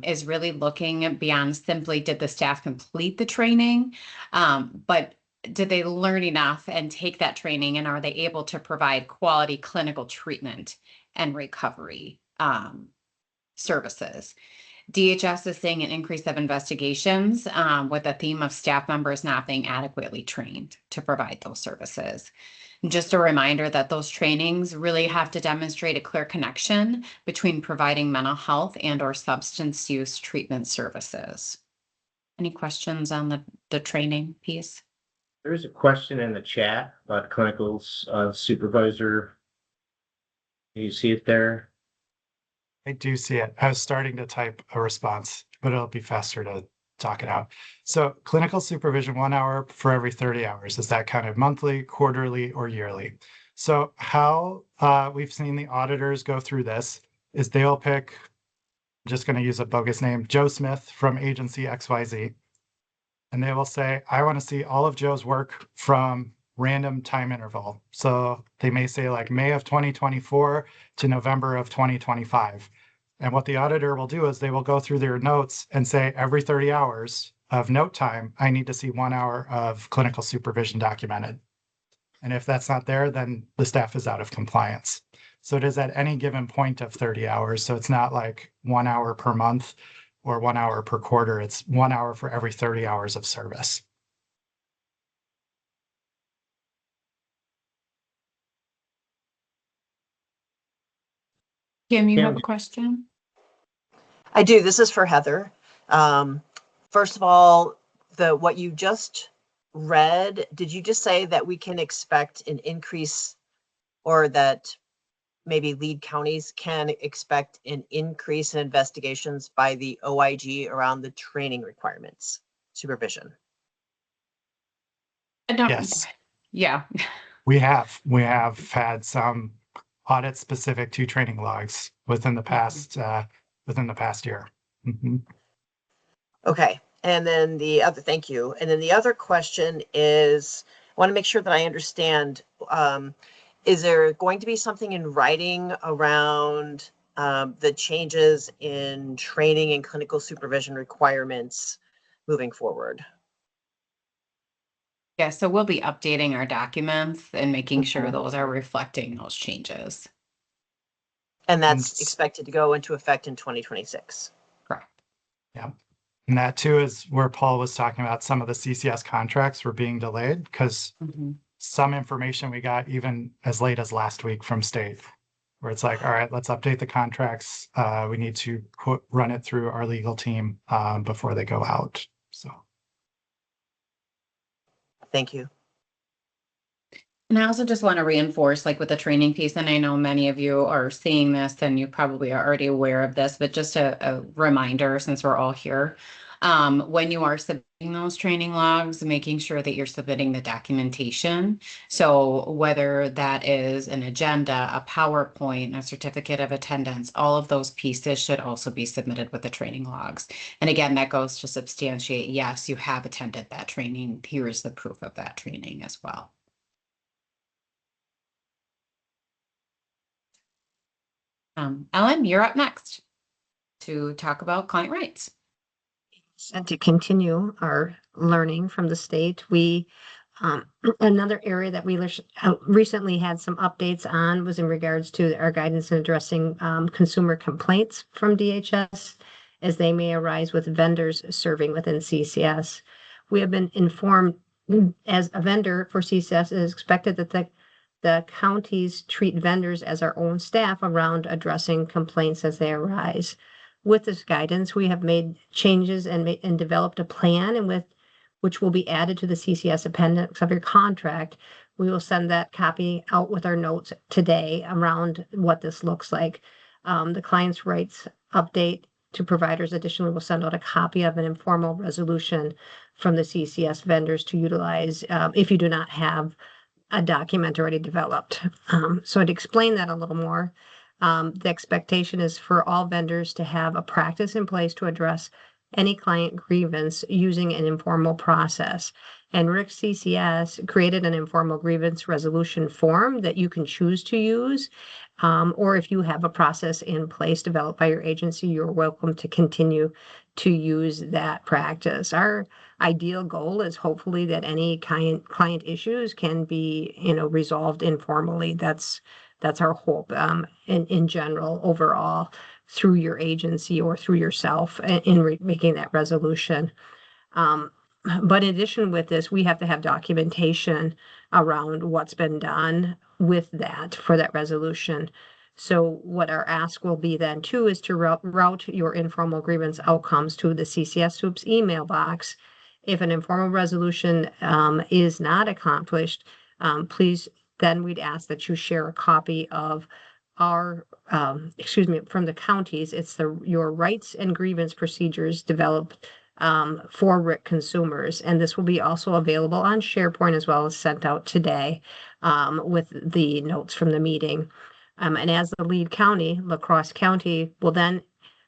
is really looking beyond simply did the staff complete the training, but did they learn enough and take that training, and are they able to provide quality clinical treatment and recovery services? DHS is seeing an increase of investigations with a theme of staff members not being adequately trained to provide those services. And just a reminder that those trainings really have to demonstrate a clear connection between providing mental health and or substance use treatment services. Any questions on the training piece? There's a question in the chat about clinical supervisor. Do you see it there? I do see it. I was starting to type a response, but it'll be faster to talk it out. So clinical supervision, 1 hour for every 30 hours. Is that kind of monthly, quarterly, or yearly? So how we've seen the auditors go through this is they'll pick, I'm just going to use a bogus name, Joe Smith from agency XYZ. And they will say, I want to see all of Joe's work from random time interval. So they may say like May of 2024 to November of 2025. And what the auditor will do is they will go through their notes and say every 30 hours of note time, I need to see 1 hour of clinical supervision documented. And if that's not there, then the staff is out of compliance. So it is at any given point of 30 hours. So it's not like 1 hour per month or 1 hour per quarter. It's 1 hour for every 30 hours of service. Kim, you have a question? I do. This is for Heather. First of all, what you just read, did you just say that we can expect an increase, or that maybe lead counties can expect an increase in investigations by the OIG around the training requirements, supervision? Yes. Yeah. We have had some audits specific to training logs within the past year. Mm-hmm. Okay. And then thank you. And then the other question is, I want to make sure that I understand, is there going to be something in writing around the changes in training and clinical supervision requirements moving forward? Yeah, so we'll be updating our documents and making sure those are reflecting those changes. And that's expected to go into effect in 2026. Correct. Yeah. And that too is where Paul was talking about some of the CCS contracts were being delayed because some information we got even as late as last week from state where it's like, all right, let's update the contracts. We need to run it through our legal team before they go out. So. Thank you. And I also just want to reinforce, like with the training piece, and I know many of you are seeing this and you probably are already aware of this, but just a reminder, since we're all here, when you are submitting those training logs, making sure that you're submitting the documentation. So whether that is an agenda, a PowerPoint, a certificate of attendance, all of those pieces should also be submitted with the training logs. And again, that goes to substantiate, yes, you have attended that training. Here is the proof of that training as well. Ellen, you're up next to talk about client rights. And to continue our learning from the state, we another area that we recently had some updates on was in regards to our guidance in addressing consumer complaints from DHS as they may arise with vendors serving within CCS. We have been informed as a vendor for CCS, it is expected that the counties treat vendors as our own staff around addressing complaints as they arise. With this guidance, we have made changes and developed a plan, and which will be added to the CCS appendix of your contract. We will send that copy out with our notes today around what this looks like. The client's rights update to providers additionally will send out a copy of an informal resolution from the CCS vendors to utilize if you do not have a document already developed. So to explain that a little more, the expectation is for all vendors to have a practice in place to address any client grievance using an informal process. And RIC CCS created an informal grievance resolution form that you can choose to use. Or if you have a process in place developed by your agency, you're welcome to continue to use that practice. Our ideal goal is hopefully that any client issues can be, resolved informally. That's our hope in general, overall, through your agency or through yourself in making that resolution. But in addition with this, we have to have documentation around what's been done with that for that resolution. So what our ask will be then too is to route your informal grievance outcomes to the CCS Hoops email box. If an informal resolution is not accomplished, please, then we'd ask that you share a copy of our, from the counties. It's your rights and grievance procedures developed for RIC consumers. And this will be also available on SharePoint as well as sent out today with the notes from the meeting. And as the lead county, La Crosse County will then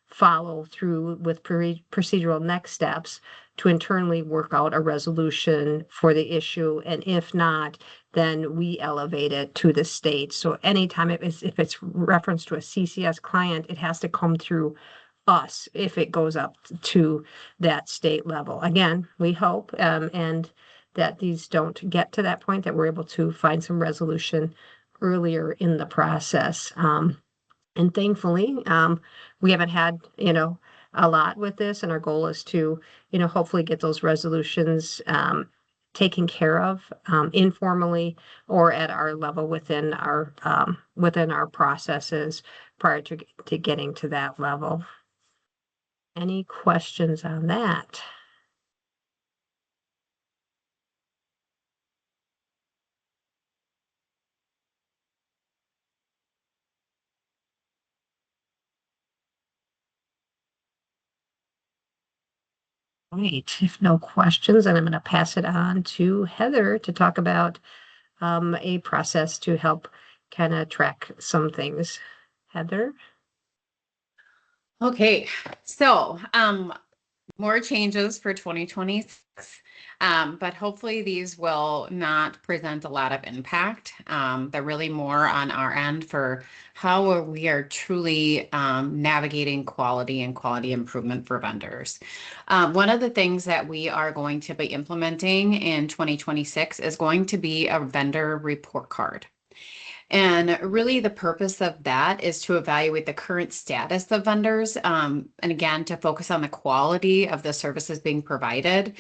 follow through with procedural next steps to internally work out a resolution for the issue. And if not, then we elevate it to the state. So anytime if it's reference to a CCS client, it has to come through us if it goes up to that state level. Again, we hope and that these don't get to that point, that we're able to find some resolution earlier in the process. And thankfully, we haven't had, a lot with this, and our goal is to, hopefully get those resolutions taken care of informally or at our level within our processes prior to getting to that level. Any questions on that? Great. If no questions, then I'm going to pass it on to Heather to talk about a process to help kind of track some things. Heather? Okay, so more changes for 2026, but hopefully these will not present a lot of impact. They're really more on our end for how we are truly navigating quality and quality improvement for vendors. One of the things that we are going to be implementing in 2026 is going to be a vendor report card. And really the purpose of that is to evaluate the current status of vendors, and again, to focus on the quality of the services being provided.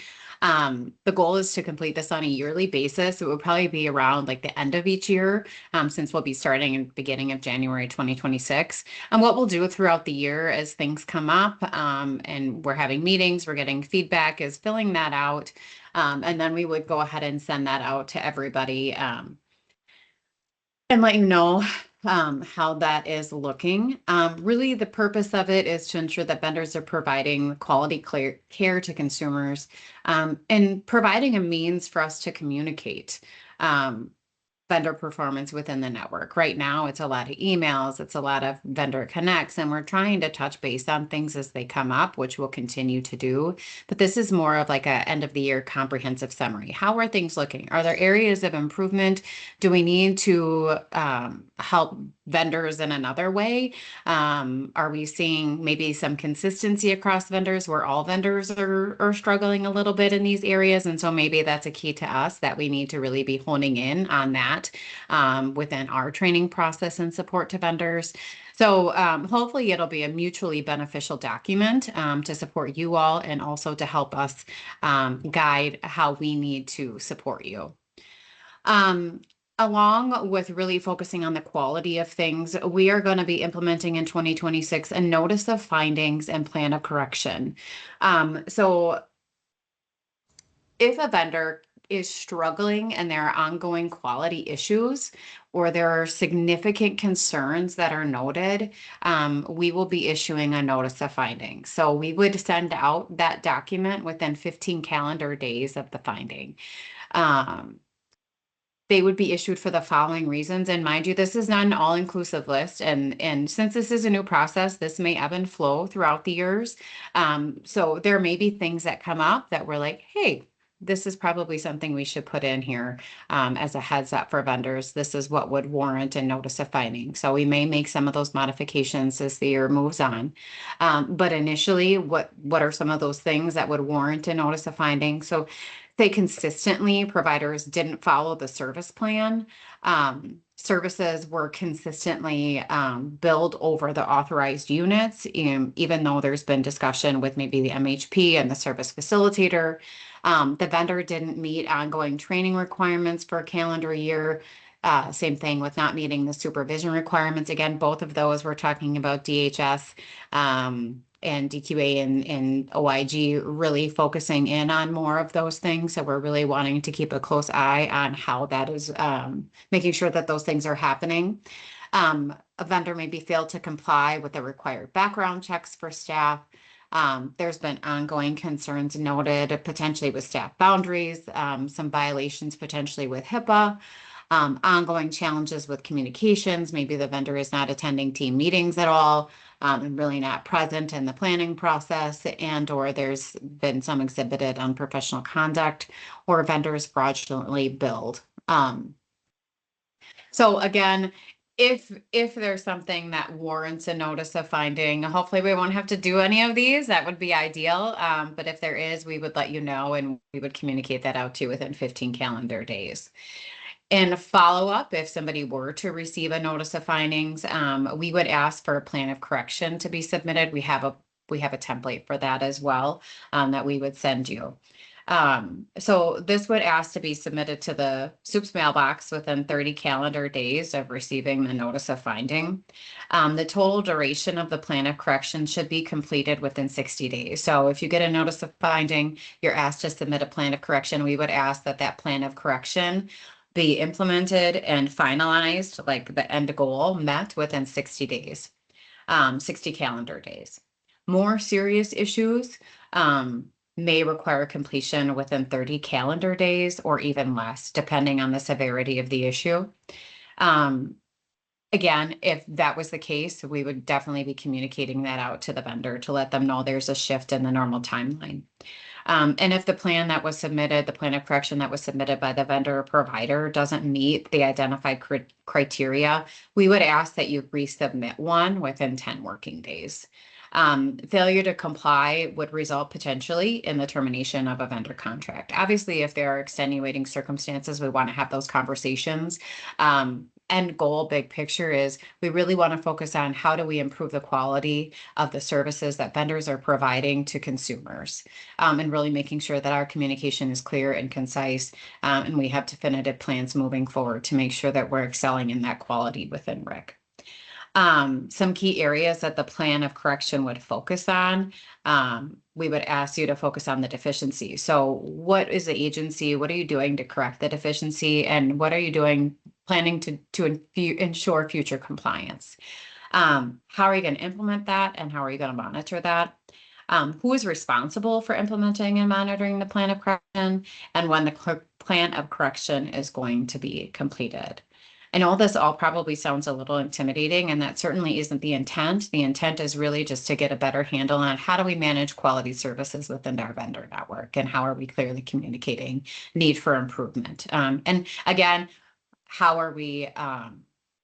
The goal is to complete this on a yearly basis. It would probably be around like the end of each year, since we'll be starting in the beginning of January 2026. And what we'll do throughout the year as things come up, and we're having meetings, we're getting feedback, is filling that out. And then we would go ahead and send that out to everybody, and let you know how that is looking. Really, the purpose of it is to ensure that vendors are providing quality care to consumers, and providing a means for us to communicate vendor performance within the network. Right now, it's a lot of emails, it's a lot of vendor connects, and we're trying to touch base on things as they come up, which we'll continue to do. But this is more of like a end of the year comprehensive summary. How are things looking? Are there areas of improvement? Do we need to help vendors in another way? Are we seeing maybe some consistency across vendors where all vendors are struggling a little bit in these areas? And so maybe that's a key to us, that we need to really be honing in on that within our training process and support to vendors. So hopefully it'll be a mutually beneficial document to support you all, and also to help us guide how we need to support you. Along with really focusing on the quality of things, we are going to be implementing in 2026 a notice of findings and plan of correction. So if a vendor is struggling and there are ongoing quality issues, or there are significant concerns that are noted, we will be issuing a notice of findings. So we would send out that document within 15 calendar days of the finding. They would be issued for the following reasons. And mind you, this is not an all-inclusive list. And since this is a new process, this may ebb and flow throughout the years. So there may be things that come up that we're like, hey, this is probably something we should put in here as a heads up for vendors. This is what would warrant a notice of finding. So we may make some of those modifications as the year moves on. But initially, what are some of those things that would warrant a notice of finding? So say consistently providers didn't follow the service plan. Services were consistently billed over the authorized units, even though there's been discussion with maybe the MHP and the service facilitator. The vendor didn't meet ongoing training requirements for a calendar year. Same thing with not meeting the supervision requirements. Again, both of those we're talking about DHS and DQA and OIG really focusing in on more of those things. So we're really wanting to keep a close eye on how that is, making sure that those things are happening. A vendor maybe failed to comply with the required background checks for staff. There's been ongoing concerns noted potentially with staff boundaries, some violations potentially with HIPAA, ongoing challenges with communications. Maybe the vendor is not attending team meetings at all, and really not present in the planning process, and or there's been some exhibited unprofessional conduct, or vendors fraudulently billed. So again, if there's something that warrants a notice of finding, hopefully we won't have to do any of these. That would be ideal. But if there is, we would let you know, and we would communicate that out to you within 15 calendar days. And follow up, if somebody were to receive a notice of findings, we would ask for a plan of correction to be submitted. We have a template for that as well, that we would send you. So this would ask to be submitted to the SUPS mailbox within 30 calendar days of receiving the notice of finding. The total duration of the plan of correction should be completed within 60 days. So if you get a notice of finding, you're asked to submit a plan of correction. We would ask that that plan of correction be implemented and finalized, like the end goal met within 60 days, 60 calendar days. More serious issues may require completion within 30 calendar days or even less, depending on the severity of the issue. Again, if that was the case, we would definitely be communicating that out to the vendor to let them know there's a shift in the normal timeline. And if the plan that was submitted, the plan of correction that was submitted by the vendor or provider doesn't meet the identified criteria, we would ask that you resubmit one within 10 working days. Failure to comply would result potentially in the termination of a vendor contract. Obviously, if there are extenuating circumstances, we want to have those conversations. end goal, big picture is we really want to focus on how do we improve the quality of the services that vendors are providing to consumers, and really making sure that our communication is clear and concise, and we have definitive plans moving forward to make sure that we're excelling in that quality within RIC. Some key areas that the plan of correction would focus on, we would ask you to focus on the deficiency. So what is the agency, what are you doing to correct the deficiency, and what are you doing, planning to ensure future compliance? How are you going to implement that, and how are you going to monitor that? Who is responsible for implementing and monitoring the plan of correction, and when the plan of correction is going to be completed? I know this all probably sounds a little intimidating, and that certainly isn't the intent. The intent is really just to get a better handle on how do we manage quality services within our vendor network, and how are we clearly communicating need for improvement. And again, how are we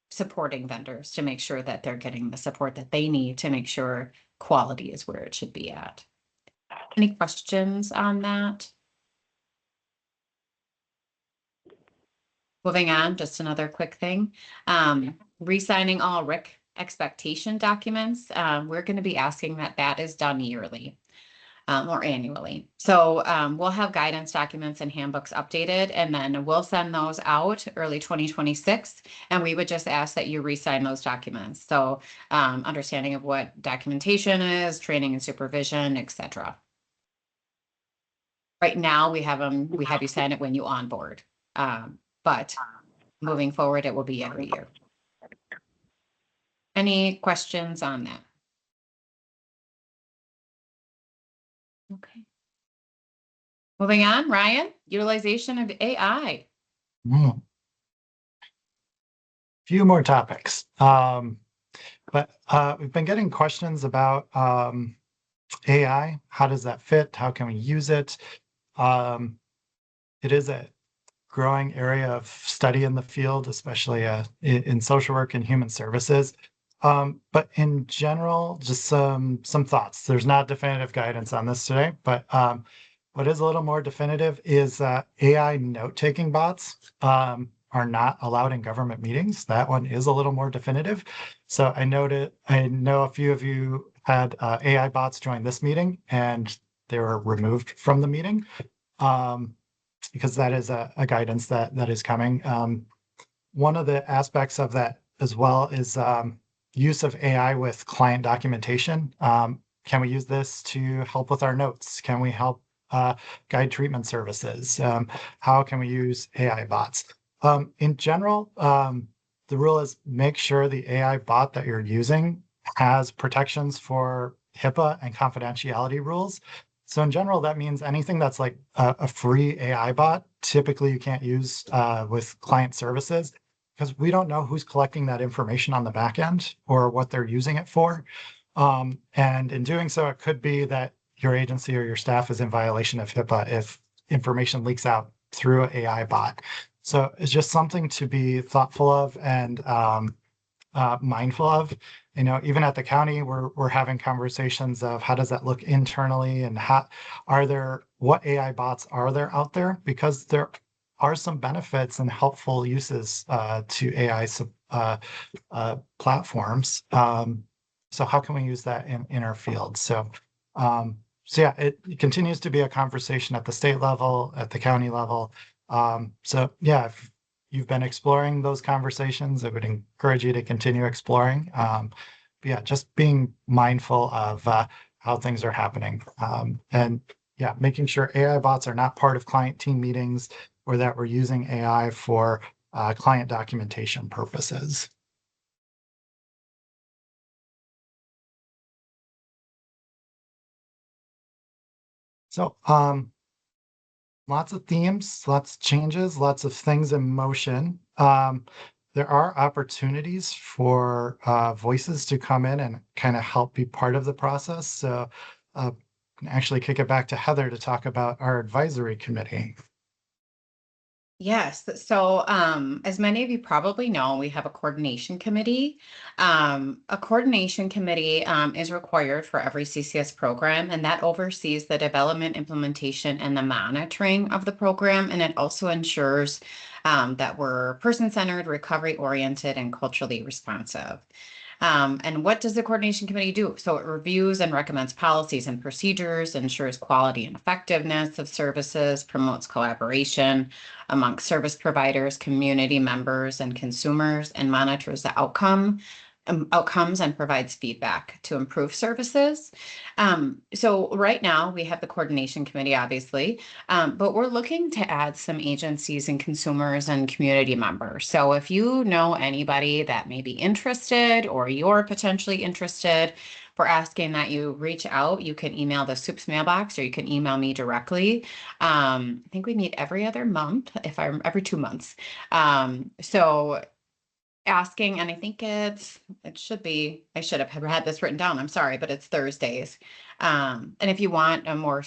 supporting vendors to make sure that they're getting the support that they need to make sure quality is where it should be at. Any questions on that? Moving on, just another quick thing. Re-signing all RIC expectation documents. We're going to be asking that is done yearly or annually. So we'll have guidance documents and handbooks updated, and then we'll send those out early 2026. And we would just ask that you re-sign those documents. So understanding of what documentation is, training and supervision, etc. Right now, we have you sign it when you onboard. But moving forward, it will be every year. Any questions on that? Okay. Moving on, Ryan, utilization of AI. Few more topics. But we've been getting questions about AI. How does that fit? How can we use it? It is a growing area of study in the field, especially in social work and human services. But in general, just some thoughts. There's not definitive guidance on this today, but what is a little more definitive is AI note-taking bots are not allowed in government meetings. That one is a little more definitive. So I know a few of you had AI bots join this meeting, and they were removed from the meeting. Because that is a guidance that is coming. One of the aspects of that as well is use of AI with client documentation. Can we use this to help with our notes? Can we help guide treatment services? How can we use AI bots? In general, the rule is make sure the AI bot that you're using has protections for HIPAA and confidentiality rules. So in general, that means anything that's like a free AI bot, typically you can't use with client services, because we don't know who's collecting that information on the back end or what they're using it for. And in doing so, it could be that your agency or your staff is in violation of HIPAA if information leaks out through an AI bot. So it's just something to be thoughtful of and mindful of. You know, even at the county, we're having conversations of how does that look internally, and what AI bots are there out there? Because there are some benefits and helpful uses to AI platforms. So how can we use that in our field? So yeah, it continues to be a conversation at the state level, at the county level. So yeah, if you've been exploring those conversations, I would encourage you to continue exploring. Yeah, just being mindful of how things are happening. And yeah, making sure AI bots are not part of client team meetings, or that we're using AI for client documentation purposes. So lots of themes, lots of changes, lots of things in motion. There are opportunities for voices to come in and kind of help be part of the process. So I can actually kick it back to Heather to talk about our advisory committee. Yes, so as many of you probably know, we have a coordination committee. A coordination committee is required for every CCS program, and that oversees the development, implementation, and the monitoring of the program. And it also ensures that we're person-centered, recovery-oriented, and culturally responsive. And what does the coordination committee do? So it reviews and recommends policies and procedures, ensures quality and effectiveness of services, promotes collaboration amongst service providers, community members, and consumers, and monitors the outcomes and provides feedback to improve services. So right now we have the coordination committee, obviously, but we're looking to add some agencies and consumers and community members. So if you know anybody that may be interested or you're potentially interested, we're asking that you reach out. You can email the SOUPS mailbox or you can email me directly. I think we meet every other month, every 2 months. So asking, and I think it should be, I should have had this written down, I'm sorry, but it's Thursdays. And if you want a more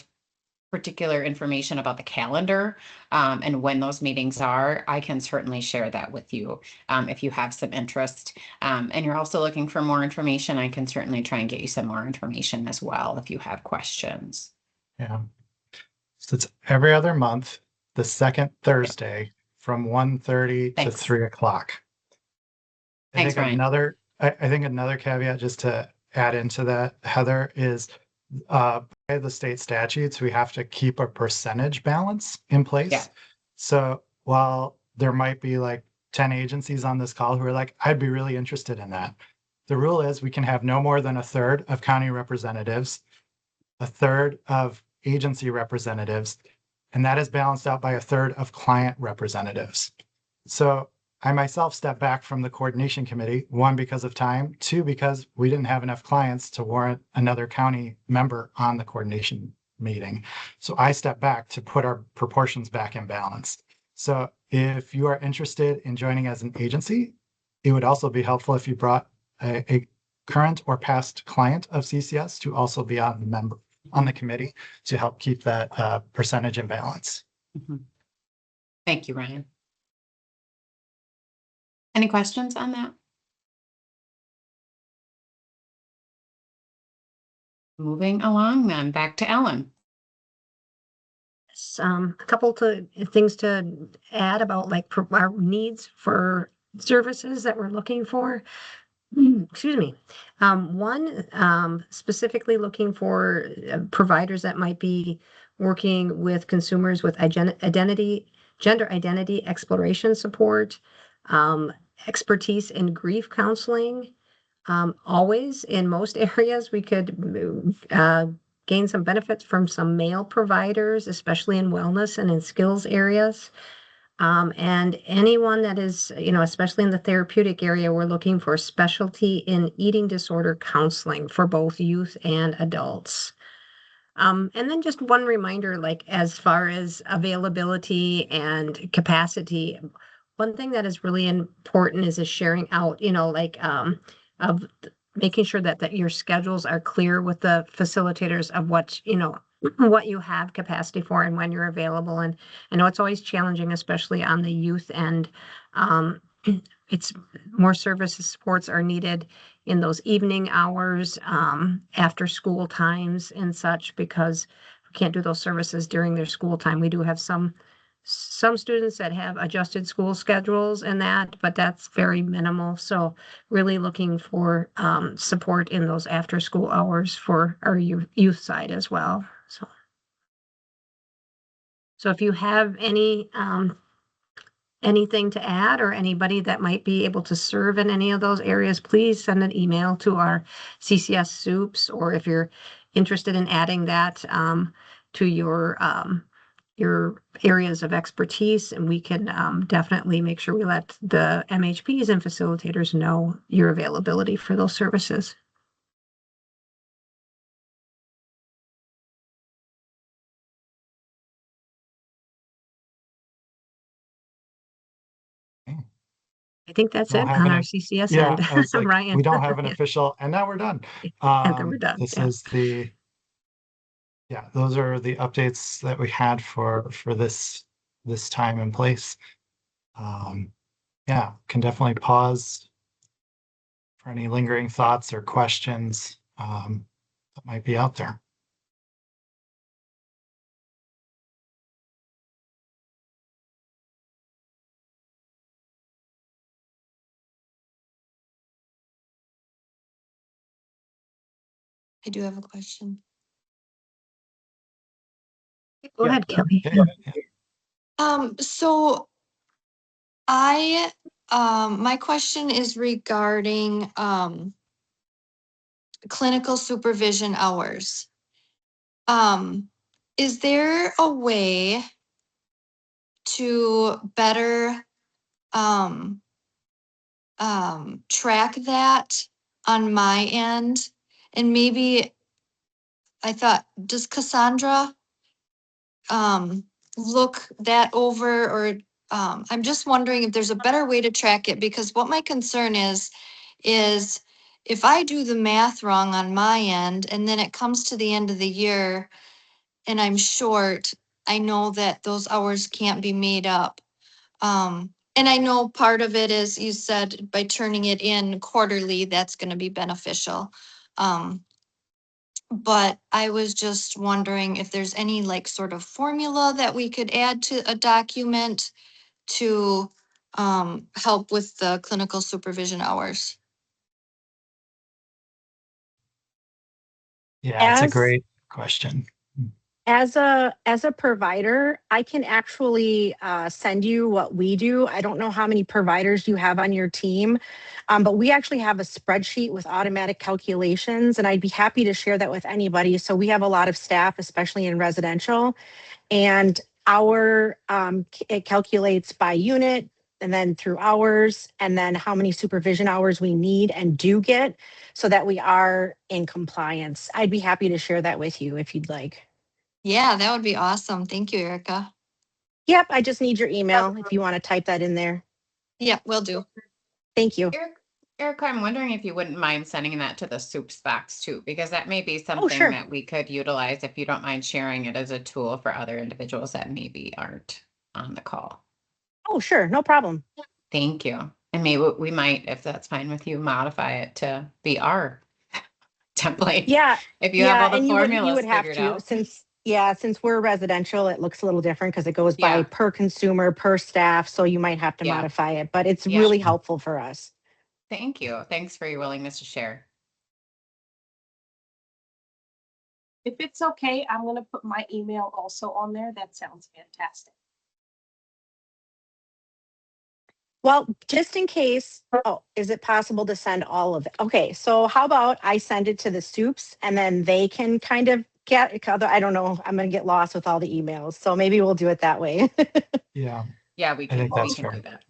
particular information about the calendar and when those meetings are, I can certainly share that with you if you have some interest. And you're also looking for more information, I can certainly try and get you some more information as well if you have questions. Yeah. So it's every other month, the second Thursday from 1:30 to 3 o'clock. Thanks, Ryan. I think another caveat just to add into that, Heather, is by the state statutes, we have to keep a percentage balance in place. Yeah. So while there might be like 10 agencies on this call who are like, I'd be really interested in that. The rule is we can have no more than a third of county representatives, a third of agency representatives, and that is balanced out by a third of client representatives. So I myself stepped back from the coordination committee, 1, because of time, 2, because we didn't have enough clients to warrant another county member on the coordination meeting. So I stepped back to put our proportions back in balance. So if you are interested in joining as an agency, it would also be helpful if you brought a current or past client of CCS to also be on the committee to help keep that percentage in balance. Mm-hmm. Thank you, Ryan. Any questions on that? Moving along then, back to Ellen. A couple of things to add about like our needs for services that we're looking for. Excuse me. One, specifically looking for providers that might be working with consumers with gender identity exploration support, expertise in grief counseling. Always in most areas, we could gain some benefits from some male providers, especially in wellness and in skills areas. And anyone that is, especially in the therapeutic area, we're looking for specialty in eating disorder counseling for both youth and adults. And then just one reminder, like as far as availability and capacity, one thing that is really important is sharing out, of making sure that your schedules are clear with the facilitators of what you have capacity for and when you're available. And I know it's always challenging, especially on the youth end. It's more services supports are needed in those evening hours, after school times and such, because we can't do those services during their school time. We do have some students that have adjusted school schedules and that, but that's very minimal. So really looking for support in those after school hours for our youth side as well. So if you have anything to add or anybody that might be able to serve in any of those areas, please send an email to our CCS SOUPS, or if you're interested in adding that to your areas of expertise, and we can definitely make sure we let the MHPs and facilitators know your availability for those services. I think that's it on our CCS end. I was like, Ryan. we don't have an official, and now we're done. And then we're done. This yeah. is those are the updates that we had for this this time and place. Yeah, can definitely pause for any lingering thoughts or questions that might be out there. I do have a question. Go ahead, Kelly. So my question is regarding, clinical supervision hours. Is there a way to better, track that on my end? And maybe I thought, does Cassandra look that over, or I'm just wondering if there's a better way to track it, because what my concern is if I do the math wrong on my end and then it comes to the end of the year and I'm short, I know that those hours can't be made up. And I know part of it is, you said, by turning it in quarterly, that's gonna be beneficial. But I was just wondering if there's any like sort of formula that we could add to a document to help with the clinical supervision hours. Yeah, it's a As great question. as a provider, I can actually send you what we do. I don't know how many providers you have on your team, but we actually have a spreadsheet with automatic calculations, and I'd be happy to share that with anybody. So we have a lot of staff, especially in residential, and it calculates by unit and then through hours, and then how many supervision hours we need and do get, so that we are in compliance. I'd be happy to share that with you if you'd like. Yeah, that would be awesome. Thank you, Erica. Yep, I just need your email if you want to type that in there. Yeah, will do. Thank you. Erica, I'm wondering if you wouldn't mind sending that to the soups box too, because that may be something sure. that we could utilize if you don't mind sharing it as a tool for other individuals that maybe aren't on the call. Oh, sure. No problem. Thank you. And maybe we might, if that's fine with you, modify it to be our template. Yeah. If you have all the and formulas you would have figured to, out. since we're residential, it looks a little different because it goes by per consumer, per staff. So you might have to modify it, but it's really helpful for us. Thank you. Thanks for your willingness to share. If it's okay, I'm going to put my email also on there. That sounds fantastic. Well, just in case, is it possible to send all of it? Okay, so how about I send it to the soups and then they can kind of I don't know, I'm going to get lost with all the emails. So maybe we'll do it that way. Yeah. Yeah, we can do that.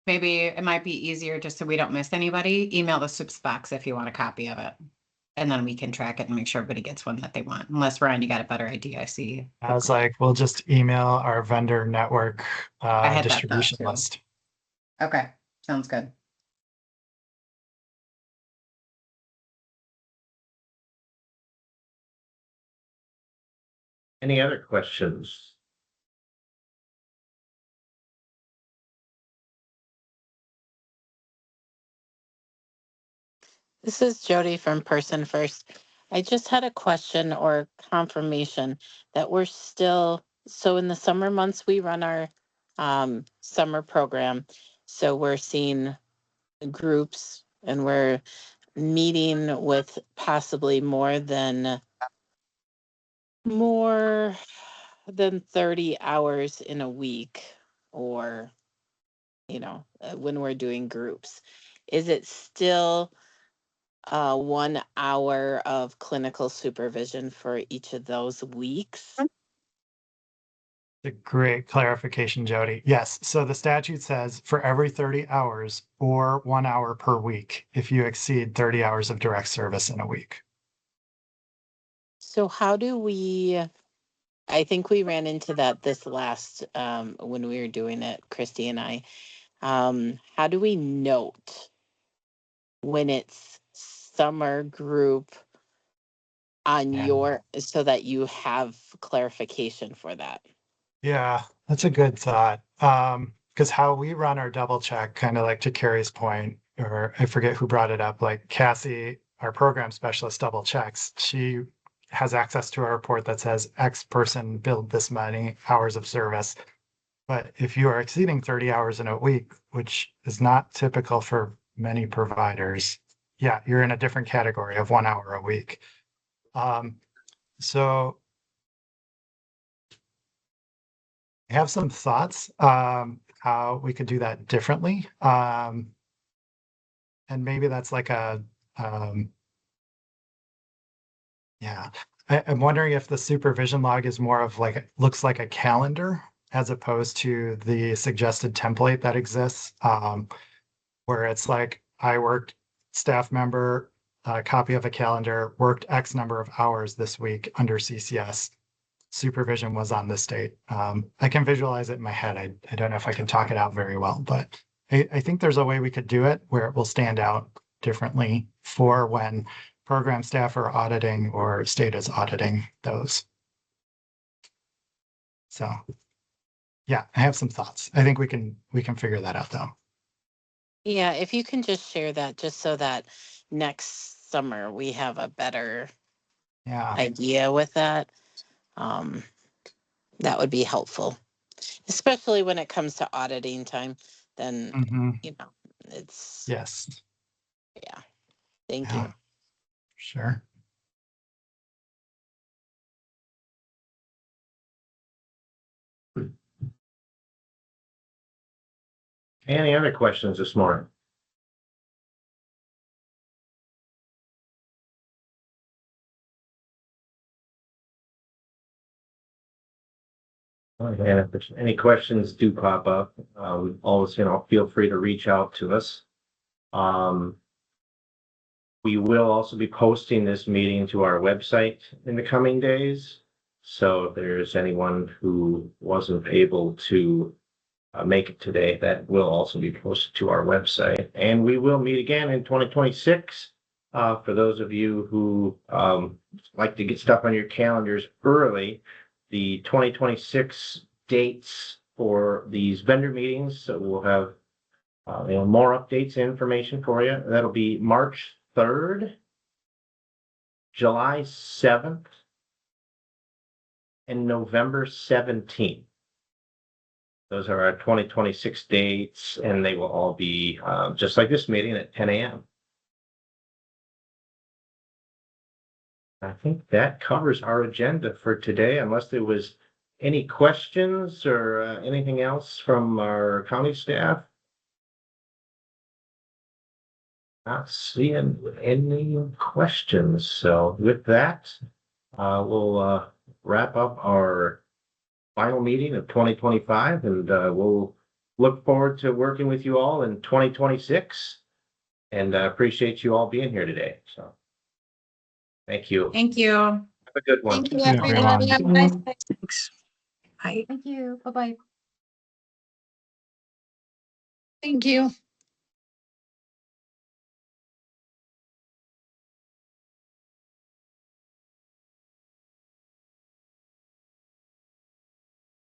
Maybe it might be easier, just so we don't miss anybody, email the soups box if you want a copy of it. And then we can track it and make sure everybody gets one that they want. Unless, Ryan, you got a better idea, I see. I was like, we'll just email our vendor network I had that thought distribution too. list. Okay, sounds good. Any other questions? This is Jody from Person First. I just had a question or confirmation that we're still, so in the summer months, we run our summer program. So we're seeing groups and we're meeting with possibly more than 30 hours in a week, or, when we're doing groups. Is it still 1 hour of clinical supervision for each of those weeks? A great clarification, Jody. Yes. So the statute says for every 30 hours or 1 hour per week if you exceed 30 hours of direct service in a week. So how do we, I think we ran into that this last, when we were doing it, Christy and I. How do we note when it's summer group on Yeah. so that you have clarification for that. Yeah, that's a good thought. Because how we run our double check, kind of like to Carrie's point, or I forget who brought it up, like Cassie, our program specialist, double checks. She has access to a report that says X person billed this many hours of service. But if you are exceeding 30 hours in a week, which is not typical for many providers, yeah, you're in a different category of 1 hour a week. So I have some thoughts how we could do that differently. And maybe that's like a yeah. I'm wondering if the supervision log is more of like looks like a calendar as opposed to the suggested template that exists, where it's like I worked staff member, a copy of a calendar, worked X number of hours this week under CCS. Supervision was on this date. I can visualize it in my head. I don't know if I can talk it out very well, but I think there's a way we could do it where it will stand out differently for when program staff are auditing or state is auditing those. So yeah, I have some thoughts. I think we can figure that out though. Yeah, if you can just share that just so that next summer we have a better idea with that. That would be helpful, especially when it comes to auditing time. Then, you know, it's. Yes. Yeah. Thank you. Sure. Any other questions this morning? And if there's any questions do pop up, always, feel free to reach out to us. We will also be posting this meeting to our website in the coming days. So if there's anyone who wasn't able to make it today, that will also be posted to our website. And we will meet again in 2026. For those of you who like to get stuff on your calendars early, the 2026 dates for these vendor meetings. So we'll have more updates and information for you. That'll be March 3rd, July 7th, and November 17th. Those are our 2026 dates, and they will all be just like this meeting at 10 a.m. I think that covers our agenda for today, unless there was any questions or anything else from our county staff. Not seeing any questions. So with that, we'll wrap up our final meeting of 2025, and we'll look forward to working with you all in 2026. And I appreciate you all being here today. So thank you. Thank you. Have a good one. Thank you, everybody. Have a nice day. Thanks. Bye. Thank you. Bye-bye. Thank you.